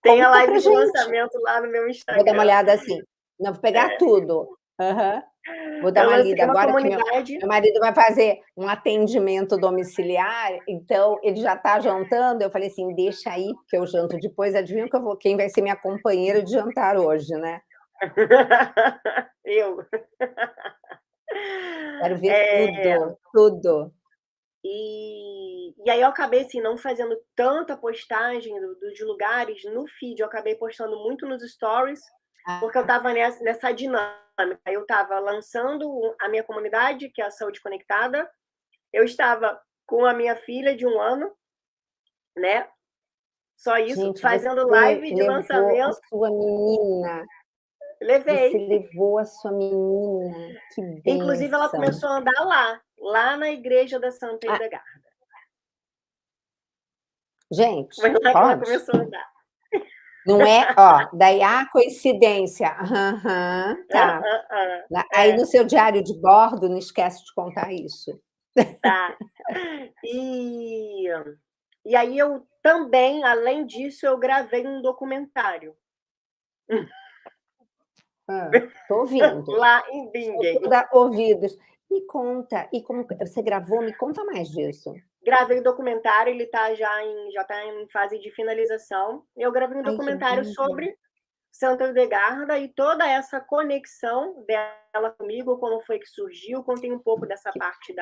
Tem a Conta pra live de gente. lançamento lá no meu Vou dar uma Instagram. olhada assim. Não, vou pegar tudo. Aham. Vou dar Eu uma lancei lida uma agora que comunidade. meu marido vai fazer um atendimento domiciliar, então ele já está jantando, eu falei assim: "Deixa aí, porque eu janto depois, adivinha que eu vou quem vai ser minha companheira de jantar hoje, né?". Eu. Quero ver É, tudo, tudo. e aí eu acabei, assim, não fazendo tanta postagem dos lugares no feed, eu acabei postando muito nos stories, porque eu Ah, estava nessa dinâmica. Eu estava lançando a minha comunidade, que é a Saúde Conectada, eu estava com a minha filha de 1 ano, né, só isso, gente, fazendo você live de levou a lançamento, sua menina, você levei. levou a sua menina, que Inclusive ela bênção. começou a andar lá na igreja da Santa Ah, Hildegard. gente, Foi lá que ela pode? começou a andar. Não é, ó, daí, coincidência. Aham, tá. Aí É, no seu diário de bordo, não esquece de contar isso. tá. E e aí eu também, além disso, eu gravei um documentário Tô ouvindo. lá em Sou Bingen. toda ouvidos. Me conta, e como você gravou? Me conta mais disso. Gravei o documentário, ele já tá em fase de finalização. Eu gravei um Ai, que documentário bárbaro. sobre Santa Hildegarda e toda essa conexão dela comigo, como foi que surgiu, contei um pouco dessa Que parte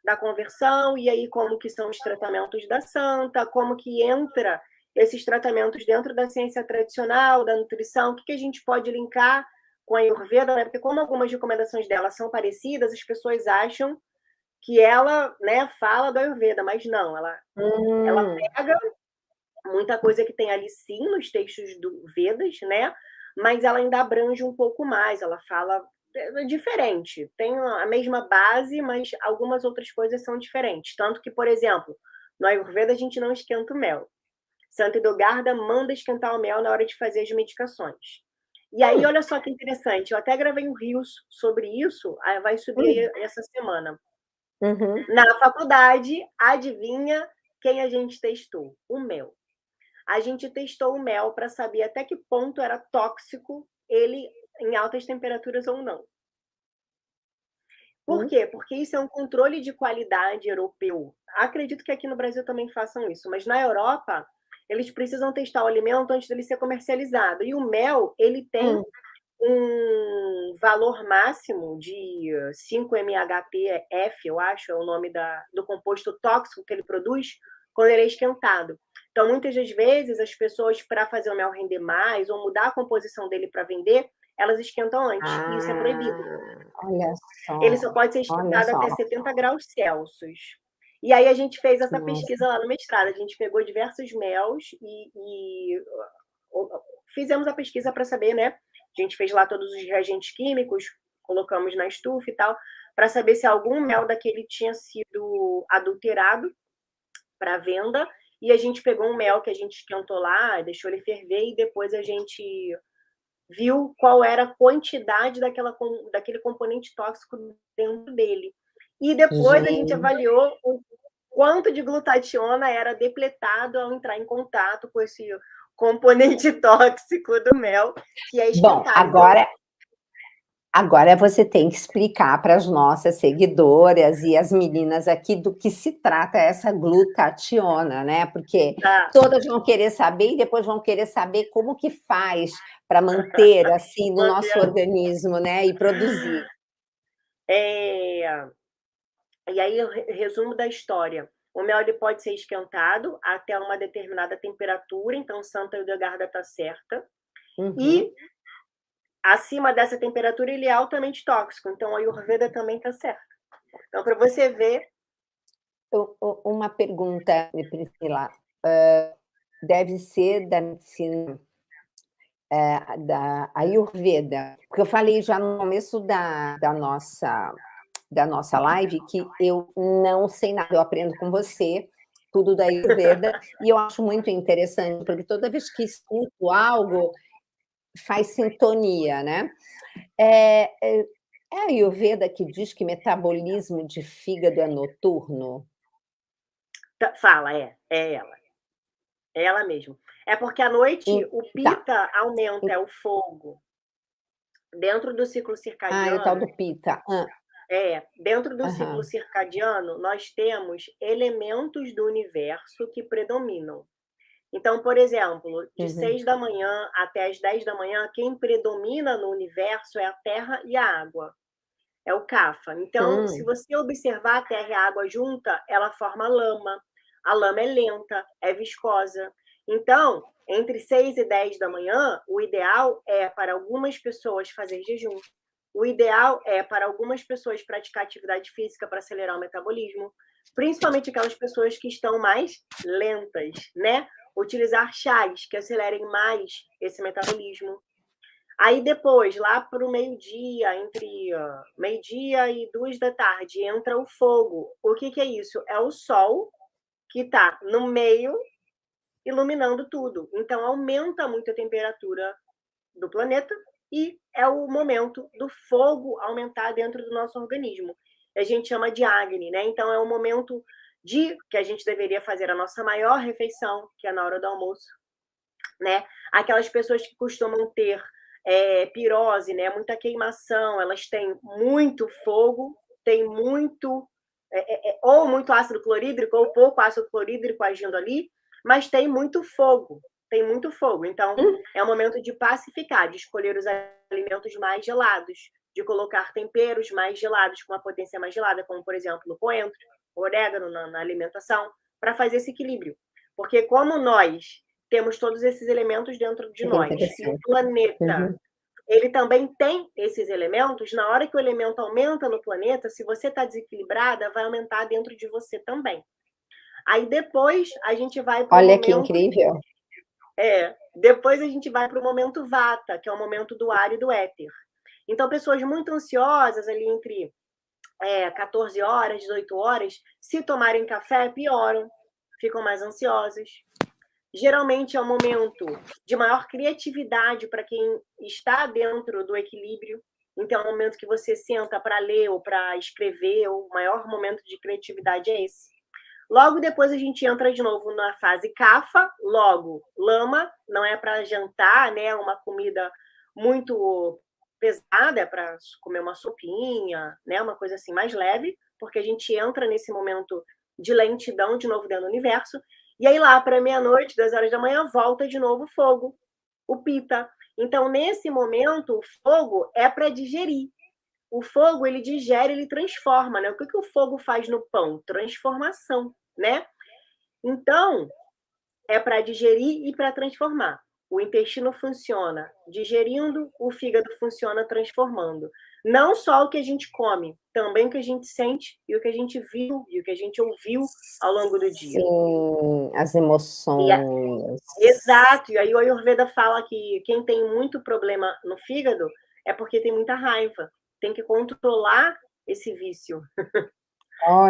da conversão, e aí como que são os tratamentos da santa, como que entra esses tratamentos dentro da ciência tradicional, da nutrição, o que a gente pode linkar com a Ayurveda, né? Porque como algumas recomendações dela são parecidas, as pessoas acham que ela, né, fala do Ayurveda, mas não, ela hum, pega muita coisa que tem ali sim nos textos do Vedas, né? Mas ela ainda abrange um pouco mais, ela fala diferente, tem a mesma base, mas algumas outras coisas são diferentes. Tanto que, por exemplo, no Ayurveda a gente não esquenta o mel. Santa Hildegarda manda esquentar o mel na hora de fazer as medicações. E aí, hum, olha só que interessante, eu até gravei um reels sobre isso, aí vai subir hum, aí essa semana. uhum. Na faculdade, adivinha quem a gente testou? O mel. A gente testou o mel para saber até que ponto era tóxico ele em altas temperaturas ou não. Por Hum. quê? Porque isso é um controle de qualidade europeu. Acredito que aqui no Brasil também façam isso, mas na Europa, eles precisam testar o alimento antes dele ser comercializado. E o mel, ele tem Hum. um valor máximo de 5-MHP-F, eu acho, é o nome do composto tóxico que ele produz quando ele é esquentado. Então, muitas das vezes, as pessoas, para fazer o mel render mais ou mudar a composição dele para vender, elas esquentam antes, e isso é proibido. Olha Ele só só, pode ser olha esquentado até só. 70 graus Celsius. E aí a gente fez essa Nossa. pesquisa lá no mestrado, a gente pegou diversos mels e fizemos a pesquisa para saber, né? A gente fez lá todos os reagentes químicos, colocamos na estufa e tal, para saber se algum mel daquele tinha sido adulterado para venda. E a gente pegou um mel que a gente esquentou lá, deixou ele ferver e depois a gente viu qual era a quantidade daquele componente tóxico dentro dele. E depois a gente Gente, avaliou o quanto de glutationa era depletado ao entrar em contato com esse componente tóxico do mel, que é bom, esquentado. Então, agora Agora você tem que explicar para as nossas seguidoras e as meninas aqui do que se trata essa glutationa, né, porque Tá. todas vão querer saber e depois vão querer saber como que faz para manter, assim, no nosso Manter organismo, né, e produzir. eh, e aí o resumo da história, o mel ele pode ser esquentado até uma determinada temperatura, então Santa Hildegarda está certa, Uhum. e acima dessa temperatura ele é altamente tóxico, então a Ayurveda também está certa. Então para você ver Uma pergunta, Priscila, deve ser da medicina, da Ayurveda, porque eu falei já no começo da nossa live que eu não sei nada, eu aprendo com você tudo da Ayurveda, e eu acho muito interessante, porque toda vez que escuto algo, faz sintonia, né. É a Ayurveda que diz que metabolismo de fígado é noturno? fala, é ela mesmo. É porque à noite Em o Tá. Pitta aumenta, é o fogo. Dentro do ciclo O tal circadiano do Pitta. dentro do ciclo Aham. circadiano, nós temos elementos do universo que predominam. Então, por exemplo, de Uhum. 6 da manhã até as 10 da manhã, quem predomina no universo é a terra e a água, é o Kapha. Então, se Hum. você observar a terra e a água junta, ela forma lama. A lama é lenta, é viscosa. Então, entre 6 e 10 da manhã, o ideal é para algumas pessoas fazer jejum. O ideal é para algumas pessoas praticar atividade física para acelerar o metabolismo, principalmente aquelas pessoas que estão mais lentas, né? Utilizar chás que acelerem mais esse metabolismo. Aí depois, lá para o meio-dia, entre meio-dia e 2 da tarde, entra o fogo. O que é isso? É o sol que está no meio, iluminando tudo. Então aumenta muito a temperatura do planeta e é o momento do fogo aumentar dentro do nosso organismo. A gente chama de Agni, né? Então é o momento de que a gente deveria fazer a nossa maior refeição, que é na hora do almoço, né? Aquelas pessoas que costumam ter pirose, né? Muita queimação, elas têm muito fogo, tem muito ou muito ácido clorídrico ou pouco ácido clorídrico agindo ali, mas tem muito fogo, tem muito fogo. Então, é o momento de pacificar, de escolher os alimentos mais gelados, de colocar temperos mais gelados, com uma potência mais gelada, como, por exemplo, o coentro, o orégano na alimentação, para fazer esse equilíbrio. Porque como nós temos todos esses elementos dentro de Que nós, e o interessante. planeta Uhum. ele também tem esses elementos, na hora que o elemento aumenta no planeta, se você está desequilibrada, vai aumentar dentro de você também. Aí depois a gente vai para o Olha que momento incrível. depois a gente vai para o momento vata, que é o momento do ar e do éter. Então, pessoas muito ansiosas, ali entre 14 horas, 18 horas, se tomarem café, pioram, ficam mais ansiosas. Geralmente é um momento de maior criatividade para quem está dentro do equilíbrio. Então, é um momento que você senta para ler ou para escrever, o maior momento de criatividade é esse. Logo depois a gente entra de novo na fase Kapha, logo lama, não é para jantar, né? Uma comida muito pesada, é para comer uma sopinha, né? Uma coisa assim mais leve, porque a gente entra nesse momento de lentidão de novo dentro do universo. E aí lá para meia-noite, 2 horas da manhã, volta de novo o fogo, o Pitta. Então, nesse momento, o fogo é para digerir. O fogo, ele digere, ele transforma, né? O que o fogo faz no pão? Transformação, né? Então, é para digerir e para transformar. O intestino funciona digerindo, o fígado funciona transformando. Não só o que a gente come, também o que a gente sente e o que a gente viu e o que a gente ouviu ao longo do dia. Sim, as E a emoções. Exato, e aí o Ayurveda fala que quem tem muito problema no fígado é porque tem muita raiva, tem que controlar esse vício.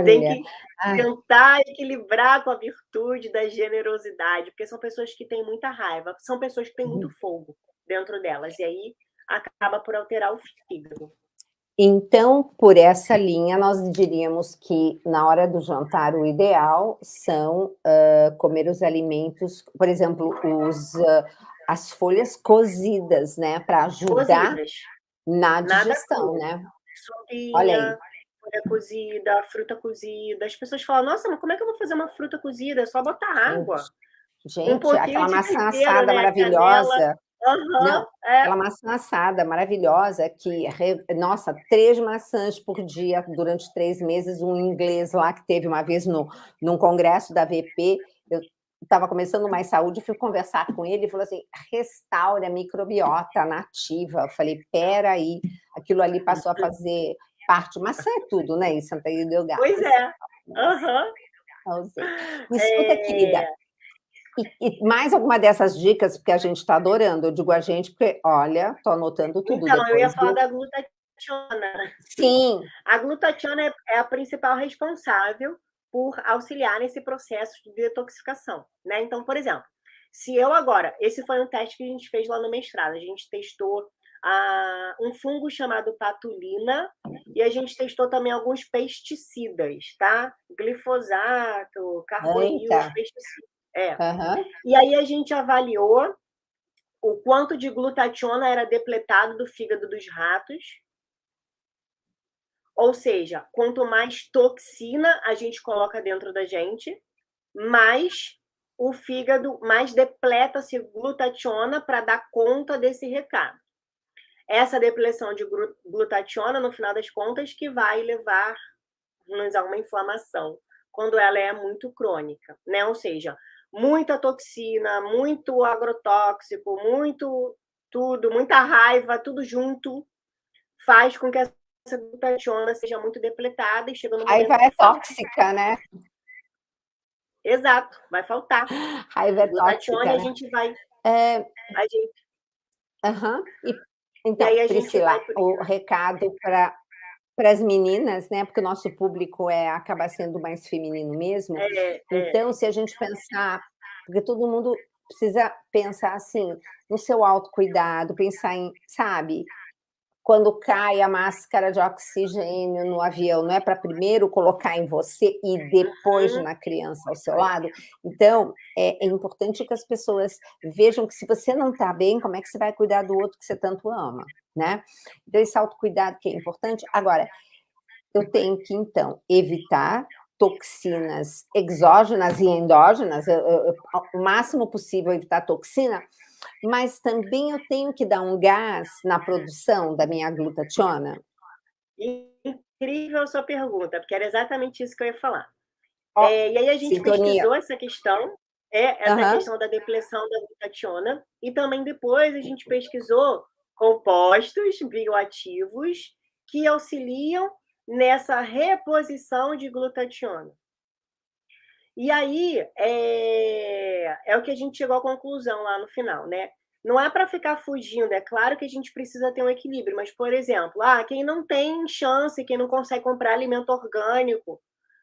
Tem Olha, que ai, tentar equilibrar com a virtude da generosidade, porque são pessoas que têm muita raiva, são pessoas que têm muito uhum. fogo dentro delas, e aí acaba por alterar o fígado. Então, por essa linha, nós diríamos que na hora do jantar o ideal são, comer os alimentos, por exemplo, as folhas cozidas, né, para ajudar Cozidas. Na Nada digestão, cru. né. Olha aí. Sopinha, folha cozida, fruta cozida. As pessoas falam: "Nossa, mas como é que eu vou fazer uma fruta cozida? É só botar água, Gente, um gente, pouquinho aquela de maçã tempero, assada né, canela". maravilhosa. Aham, Não, é. aquela maçã assada maravilhosa que nossa, 3 maçãs por dia durante 3 meses, um inglês lá que teve uma vez num congresso da VP, eu estava começando Mais Saúde, fui conversar com ele, ele falou assim: "Restaure a microbiota nativa", eu falei: "Espera aí", aquilo ali passou a fazer parte, maçã é tudo, né, em Santa Idelgado, Pois você é. sabe, maçã, Aham. usei. Me escuta querida, É. e mais alguma dessas dicas, porque a gente está adorando, eu digo a gente, porque olha, tô anotando tudo Então, eu ia depois, falar viu. da glutationa. Sim, A glutationa é a principal responsável por auxiliar nesse processo de detoxificação, né. Então, por exemplo, se eu agora esse foi um teste que a gente fez lá no mestrado, a gente testou, um fungo chamado patulina e a gente testou também alguns pesticidas, tá, glifosato, carbonil, eita, os pesticidas. É. aham. E aí a gente avaliou o quanto de glutationa era depletado do fígado dos ratos, ou seja, quanto mais toxina a gente coloca dentro da gente, mais o fígado, mais depleta-se glutationa para dar conta desse recado. Essa depleção de glutationa, no final das contas, que vai levar-nos a uma inflamação, quando ela é muito crônica, né? Ou seja, muita toxina, muito agrotóxico, muito tudo, muita raiva, tudo junto, faz com que essa glutationa seja muito depletada e chega no Raiva momento que é falta. tóxica, né, Exato, vai faltar. raiva é Glutationa e tóxica, a né. gente vai É, a gente aham. e Então, aí a gente Priscila, vai o recado para as meninas, né, porque o nosso público acaba sendo mais feminino mesmo, é, então se a gente pensar, porque todo mundo precisa pensar, assim, no seu autocuidado, pensar em, sabe, quando cai a máscara de oxigênio no avião, não é para primeiro colocar em você e depois uhum, na criança ao seu lado? Então, é importante que as pessoas vejam que se você não está bem, como é que você vai cuidar do outro que você tanto ama, né? Então esse autocuidado que é importante. Agora, eu tenho que então evitar toxinas exógenas e endógenas, o máximo possível evitar toxina, mas também eu tenho que dar um gás na produção da minha glutationa? incrível a sua pergunta, porque era exatamente isso que eu ia falar. Ó, E aí a gente sintonia. pesquisou essa questão, essa Aham. questão da depressão da glutationa, e também depois a gente pesquisou compostos bioativos que auxiliam nessa reposição de glutationa. E aí, é o que a gente chegou à conclusão lá no final, né. Não é para ficar fugindo, é claro que a gente precisa ter um equilíbrio, mas, por exemplo, quem não tem chance, quem não consegue comprar alimento orgânico,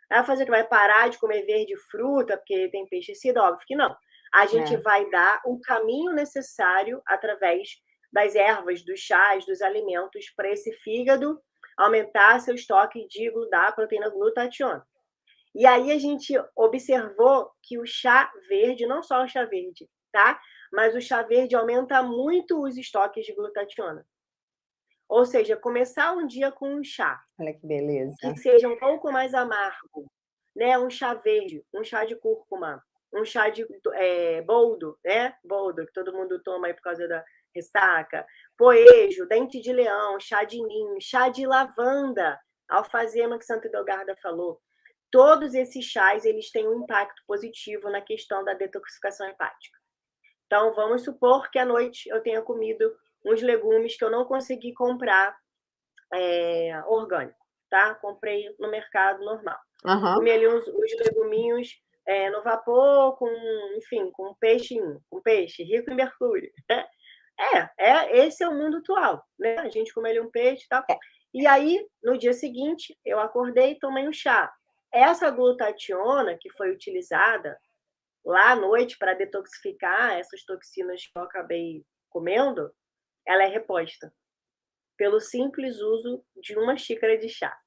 vai fazer o quê? Vai parar de comer verde fruta porque tem pesticida? Óbvio que não. A gente É. vai dar o caminho necessário através das ervas, dos chás, dos alimentos para esse fígado aumentar seu estoque da proteína glutationa. E aí a gente observou que o chá verde, não só o chá verde, tá? Mas o chá verde aumenta muito os estoques de glutationa. Ou seja, começar um dia com um chá Olha que que beleza. seja um pouco mais amargo, né? Um chá verde, um chá de cúrcuma, um chá de boldo, né? Boldo, que todo mundo toma aí por causa da ressaca. Poejo, dente de leão, chá de ninho, chá de lavanda, alfazema que Santa Edelgarda falou. Todos esses chás, eles têm um impacto positivo na questão da detoxificação hepática. Então, vamos supor que à noite eu tenha comido uns legumes que eu não consegui comprar orgânico, tá? Comprei no mercado normal. Aham. Comi ali os leguminhos no vapor, enfim, com peixe rico em mercúrio. Esse é o mundo atual, né? A gente come ali um peixe e tal. É, E aí, no dia seguinte, eu acordei e tomei um chá. Essa glutationa que foi utilizada lá à noite para detoxificar essas toxinas que eu acabei comendo, ela é reposta pelo simples uso de uma xícara de chá.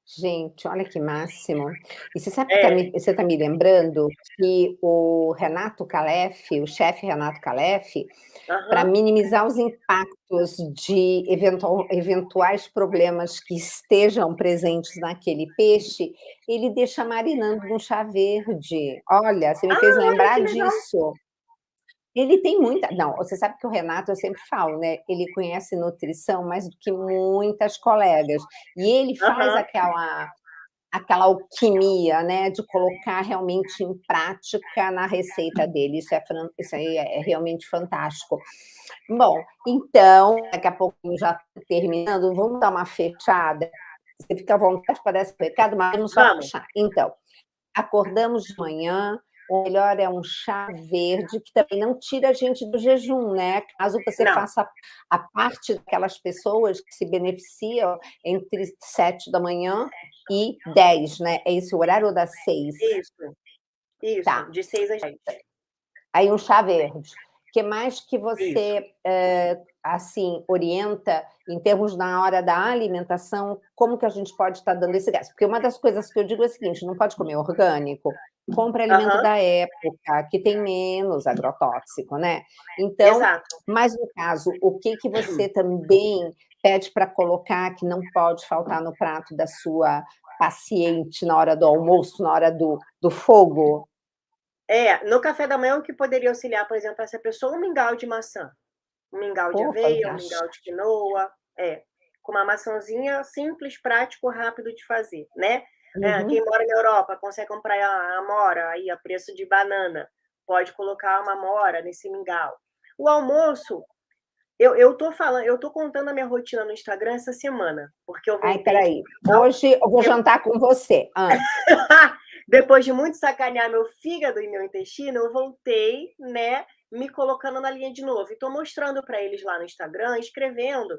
Gente, olha que máximo. E você sabe que É. você está me lembrando que o Renato Calef, o chefe Renato Calef, para Aham. minimizar os impactos de eventuais problemas que estejam presentes naquele peixe, ele deixa marinando no chá verde. Olha, você me Ah, fez olha lembrar que legal. disso. Ele tem muita não, você sabe que o Renato, eu sempre falo, né, ele conhece nutrição mais do que muitas colegas, e ele faz Aham. aquela alquimia, né, de colocar realmente em prática na receita dele, isso aí é realmente fantástico. Bom, então, daqui a pouquinho já terminando, vamos dar uma fechada? Você fica à vontade para dar esse recado, mas vamos só Vamos. fechar. Então, acordamos de manhã, o melhor é um chá verde, que também não tira a gente do jejum, né, caso você Não, faça a parte daquelas pessoas que se beneficiam entre 7 da manhã e 10, né, é esse o horário ou das 6? isso, isso, Tá. de 6 às 10. Aí um chá verde. Que mais que Isso. você, assim, orienta em termos na hora da alimentação, como que a gente pode estar dando esse gás? Porque uma das coisas que eu digo é o seguinte: não pode comer orgânico, compra alimento Aham, da época, que tem menos agrotóxico, né. Então, exato. mas no caso, o que que você também pede para colocar que não pode faltar no prato da sua paciente na hora do almoço, na hora do fogo? É, no café da manhã o que poderia auxiliar, por exemplo, essa pessoa, um mingau de maçã, um mingau de Pô, aveia, um mingau fantástico. de quinoa, com uma maçãzinha simples, prático, rápido de fazer, né. Quem Uhum. mora na Europa consegue comprar a amora aí a preço de banana, pode colocar uma amora nesse mingau. O almoço, eu tô contando a minha rotina no Instagram essa semana, porque eu Ai, voltei de espera Portugal. hoje eu vou jantar com você. Depois de muito sacanear meu fígado e meu intestino, eu voltei, né, me colocando na linha de novo. E tô mostrando para eles lá no Instagram, escrevendo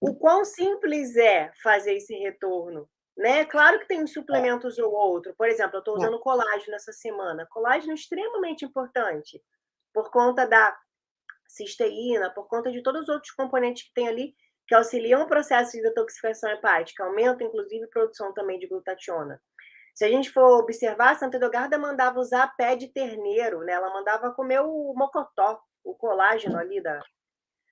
o quão simples é fazer esse retorno, né. Claro que tem uns É, suplementos ou outro, por exemplo, eu tô não, usando colágeno essa semana. Colágeno é extremamente importante, por conta da cisteína, por conta de todos os outros componentes que tem ali, que auxiliam o processo de detoxificação hepática, aumenta inclusive a produção também de glutationa. Se a gente for observar, a Santa Edelgarda mandava usar pé de terneiro, né, ela mandava comer o mocotó, o colágeno ali da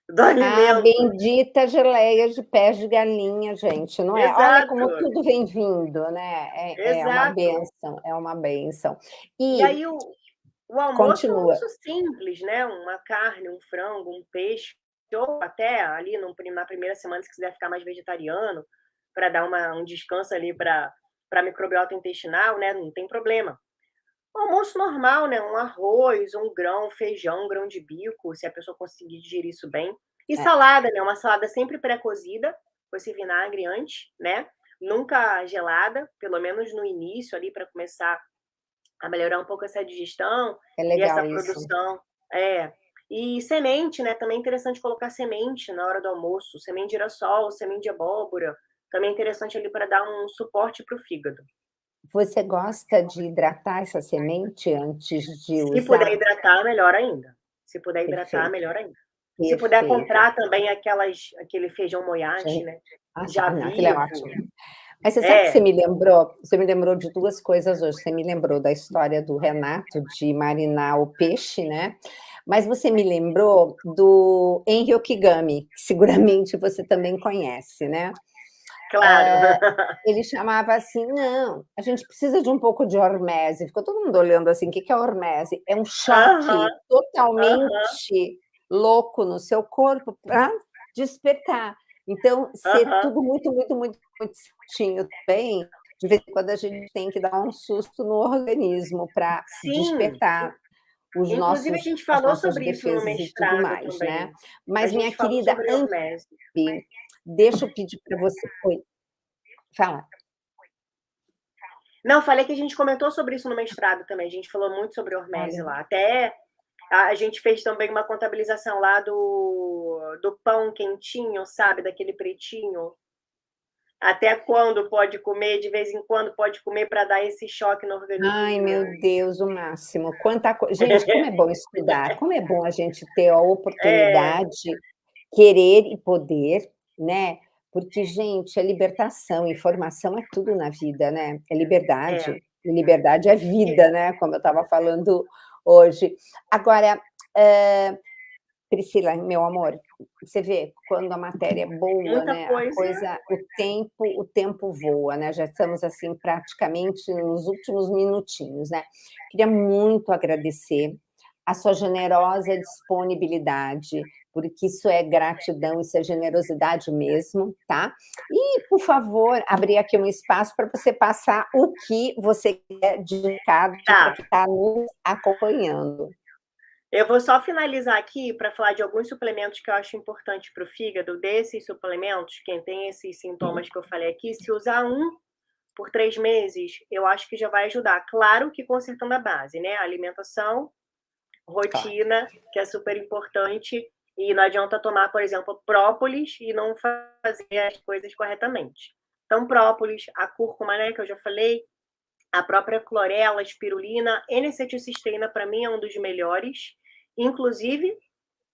do a alimento. bendita geleia de pés de galinha, gente, não é? Olha como Exato, tudo vem vindo, né, é uma exato. bênção, é uma bênção. E E aí o almoço é um continua. almoço simples, né, uma carne, um frango, um peixe, ou até ali na primeira semana, se quiser ficar mais vegetariano, para dar um descanso ali para a microbiota intestinal, né, não tem problema. Um almoço normal, né, um arroz, um grão, feijão, um grão de bico, se a pessoa conseguir digerir isso bem. E É, salada, né, uma salada sempre pré-cozida, com esse vinagre antes, né, nunca gelada, pelo menos no início ali para começar a melhorar um pouco essa digestão é e essa legal isso. produção. É. E semente, né, também é interessante colocar semente na hora do almoço, semente de girassol, semente de abóbora, também é interessante ali para dar um suporte para o fígado. Você gosta de hidratar essa semente antes de Se puder usar? hidratar, melhor ainda. Se puder hidratar, Perfeito, melhor ainda. Se puder perfeito. comprar também aquele feijão Moyashi, Gen né, já não, aquilo é vivo. ótimo. Mas você sabe que É. você me lembrou de 2 coisas hoje, você me lembrou da história do Renato de marinar o peixe, né, mas você me lembrou do Henri Okigami, que seguramente você também conhece, né. Claro. Ele chamava assim: "Não, a gente precisa de um pouco de hormese", ficou todo mundo olhando assim: "Que é hormese?". É um Aham, choque aham, totalmente louco no seu corpo para despertar. Então, ser aham. tudo muito, muito, muito, muito certinho também, de vez em quando a gente tem que dar um susto no organismo para Sim, despertar inclusive a gente as falou nossas sobre isso no defesas e tudo mestrado mais, né. também. A Mas minha gente falou querida, sobre hormese. deixa eu pedir para você oi, fala. Não, falei que a gente comentou sobre isso no mestrado também, a gente falou muito sobre hormese Olha. lá, até a gente fez também uma contabilização lá do pão quentinho, sabe, daquele pretinho. Até quando pode comer, de vez em quando pode comer para dar esse choque no Ai, organismo. meu Deus, o máximo. Quanta coisa. Gente, como é bom estudar, como é bom a gente ter a É, oportunidade, querer e poder, né, porque, gente, é libertação, informação é tudo na vida, né? É É. liberdade. E liberdade é vida, né? Como eu estava falando hoje. Agora, Priscila, meu amor, você vê quando a matéria é boa, Muita né, a coisa. coisa, o tempo voa, né, já estamos, assim, praticamente nos últimos minutinhos, né. Queria muito agradecer a sua generosa disponibilidade, porque isso é gratidão, isso é generosidade mesmo, tá. E, por favor, abrir aqui um espaço para você passar o que você quer de recado para Tá. quem está nos acompanhando. Eu vou só finalizar aqui para falar de alguns suplementos que eu acho importante para o fígado. Desses suplementos, quem tem esses sintomas que eu falei aqui, se usar um por 3 meses, eu acho que já vai ajudar. Claro que consertando a base, né, alimentação, Claro. rotina, que é super importante, e não adianta tomar, por exemplo, própolis e não fazer as coisas corretamente. Então, própolis, a cúrcuma, né, que eu já falei, a própria clorela, espirulina, N-acetilcisteína para mim é um dos melhores, inclusive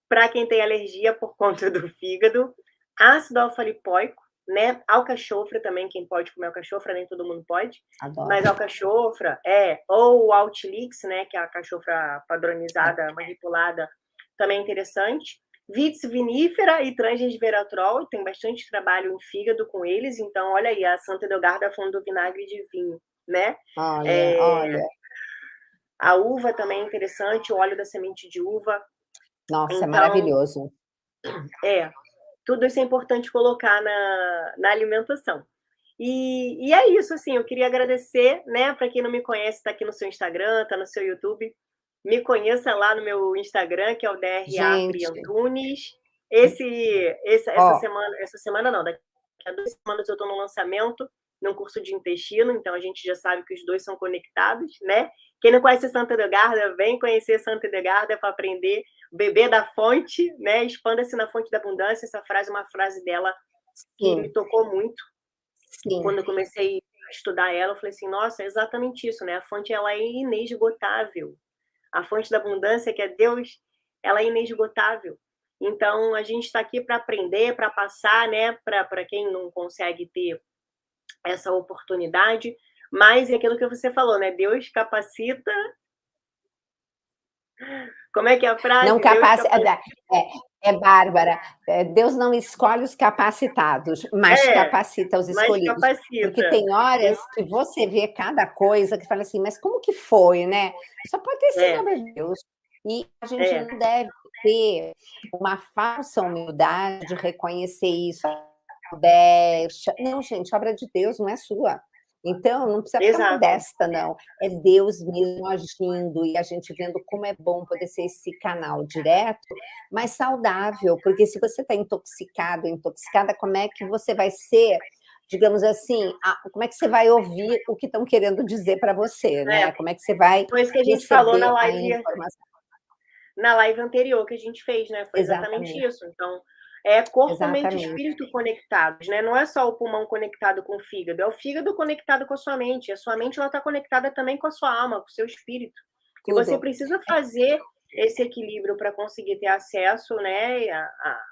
para quem tem alergia por conta do fígado, ácido alfa-lipoico, né, alcachofra também, quem pode comer alcachofra, nem todo mundo pode, Adoro. mas alcachofra ou o Altilix, né, que é a alcachofra padronizada, manipulada, também é interessante. Vitis vinífera e transresveratrol, tem bastante trabalho em fígado com eles, então olha aí, a Santa Edelgarda falando do vinagre de vinho, né. Olha, Eh, olha. a uva também é interessante, o óleo da semente de uva. Nossa, é Então, maravilhoso. é, tudo isso é importante colocar na alimentação. E é isso, assim, eu queria agradecer, né, para quem não me conhece, está aqui no seu Instagram, está no seu YouTube, me conheça lá no meu Instagram, que é o DRA Pri Gente, Antunes. ó, Essa semana não, daqui a 2 semanas eu estou no lançamento, num curso de intestino, então a gente já sabe que os 2 são conectados, né. Quem não conhece Santa Edgarda, vem conhecer Santa Edgarda para aprender, beber da fonte, né, expanda-se na fonte da abundância, essa frase é uma frase dela que me sim, tocou muito. sim, Quando eu comecei a estudar ela, eu falei assim: "Nossa, é exatamente isso, né, a fonte ela é inesgotável. A fonte da abundância, que é Deus, ela é inesgotável". Então a gente está aqui para aprender, para passar, né, para quem não consegue ter essa oportunidade, mas é aquilo que você falou, né, Deus capacita. Como é que é a não frase? Deus capaci é capacita. da Bárbara, Deus não escolhe os capacitados, mas É, capacita os mas escolhidos. Porque capacita. tem horas que você vê cada coisa que fala assim: "Mas como que foi, né?". Só pode ter sido É, obra de Deus. E a gente é, não deve ter uma falsa humildade de reconhecer isso, modéstia. Não, gente, obra de Deus não é sua. Então, não precisa ficar exato. modesta, não. É Deus mesmo agindo e a gente vendo como é bom poder ser esse canal direto, mas saudável, porque se você está intoxicado, intoxicada, como é que você vai ser, digamos assim, como é que você vai ouvir o que estão querendo dizer para você, É, né? Como é que você vai foi isso que a gente falou receber a informação? na live anterior que a gente fez, né, foi exatamente Exatamente, isso. Então, é corpo, mente e exatamente. espírito conectados, né, não é só o pulmão conectado com o fígado, é o fígado conectado com a sua mente, a sua mente ela está conectada também com a sua alma, com o seu espírito. E você Tudo. precisa fazer esse equilíbrio para conseguir ter acesso, né,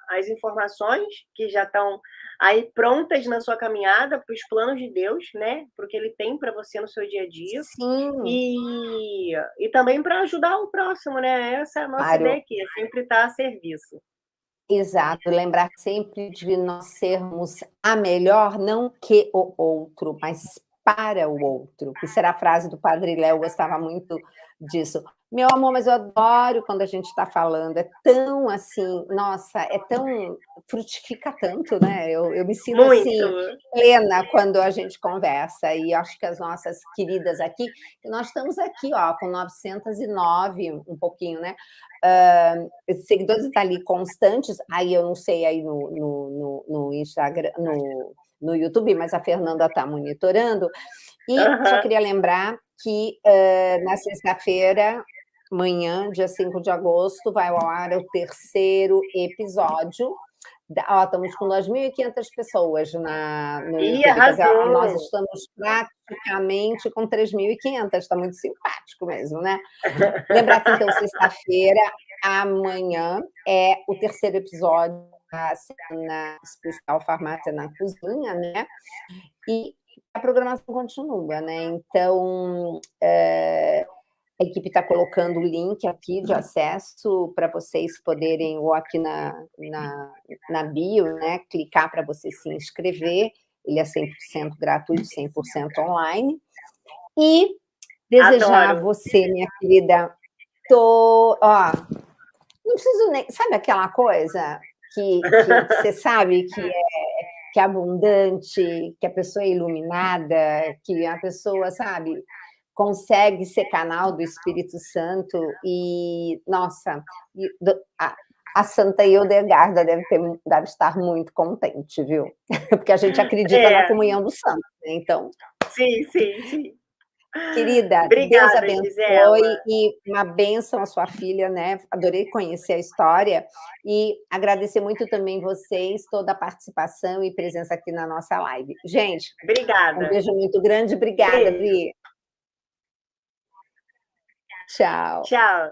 às informações que já estão aí prontas na sua caminhada para os planos de Deus, né, para o que ele tem para você no seu dia a dia. Sim, E também para ajudar o próximo, né, essa é a nossa ideia claro. aqui, é sempre estar a serviço. Exato, lembrar sempre de nós sermos a melhor, não que o outro, mas para o outro, que será a frase do Padre Léo, gostava muito disso. Meu amor, mas eu adoro quando a gente está falando, é tão assim, nossa, é tão frutifica tanto, né, eu me sinto, Muito. assim, plena quando a gente conversa, e acho que as nossas queridas aqui nós estamos aqui, ó, com 909, um pouquinho, né, seguidores tá ali constantes, aí eu não sei aí no Instagram, no YouTube, mas a Fernanda está monitorando. E só Aham. queria lembrar que, na sexta-feira, amanhã, dia 5 de agosto, vai ao ar o terceiro episódio estamos com 2.500 pessoas no Ih, YouTube, quer dizer, nós arrasou. estamos praticamente com 3.500, está muito simpático mesmo, né? Lembrar que, então, sexta-feira, amanhã, é o terceiro episódio a semana especial Farmácia na Cozinha, né, e a programação continua, né, então, a equipe está colocando o link aqui de acesso para vocês poderem, ou aqui na bio, né, clicar para você se inscrever, ele é 100% gratuito, 100% online, e desejar a Adoro. você, minha querida, ó, não preciso nem, sabe aquela coisa que você sabe que é abundante, que a pessoa é iluminada, que a pessoa, sabe, consegue ser canal do Espírito Santo e, nossa, a Santa Hildegarda deve estar muito contente, viu? Porque a gente acredita na É, comunhão dos santos, né? Então, sim, sim, sim. querida, Deus Obrigada, abençoe Gisela. e uma bênção à sua filha, né? Adorei conhecer a história e agradecer muito também vocês, toda a participação e presença aqui na nossa live. Gente, um Obrigada. beijo muito grande, obrigada, Beijo. Bri. Tchau. Tchau.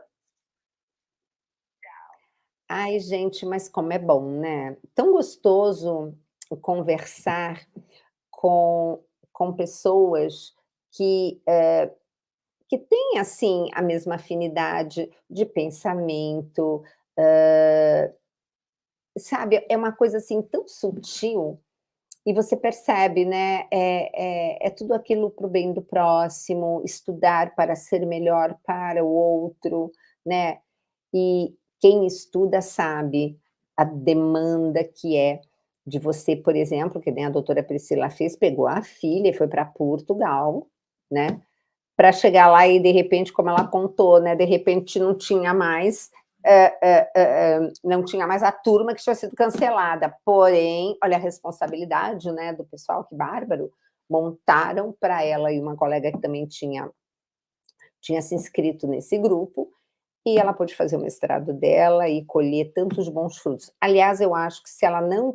Ai, gente, mas como é bom, né? Tão gostoso conversar com, com pessoas que têm, assim, a mesma afinidade de pensamento, sabe? É uma coisa, assim, tão sutil, e você percebe, né? É tudo aquilo para o bem do próximo, estudar para ser melhor para o outro, né? E quem estuda sabe a demanda que é de você, por exemplo, que nem a doutora Priscila fez, pegou a filha e foi para Portugal, né, para chegar lá e de repente, como ela contou, né, de repente não tinha mais, não tinha mais a turma que tinha sido cancelada, porém, olha a responsabilidade, né, do pessoal, que bárbaro, montaram para ela e uma colega que também tinha se inscrito nesse grupo, e ela pôde fazer o mestrado dela e colher tantos bons frutos. Aliás, eu acho que se não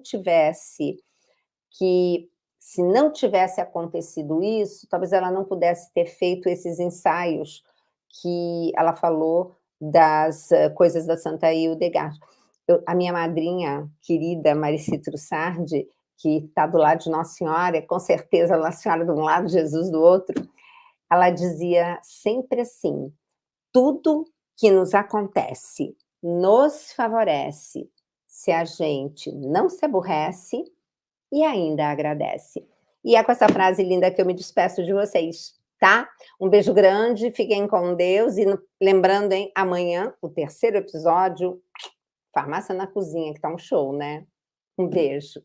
tivesse acontecido isso, talvez ela não pudesse ter feito esses ensaios que ela falou das coisas da Santa Hildegard. A minha madrinha querida, Marici Trussardi, que está do lado de Nossa Senhora, com certeza Nossa Senhora de um lado, Jesus do outro, ela dizia sempre assim: tudo que nos acontece nos favorece se a gente não se aborrece e ainda agradece. E é com essa frase linda que eu me despeço de vocês, tá? Um beijo grande, fiquem com Deus e lembrando, hein, amanhã o terceiro episódio, Farmácia na Cozinha, que tá um show, né? Um beijo.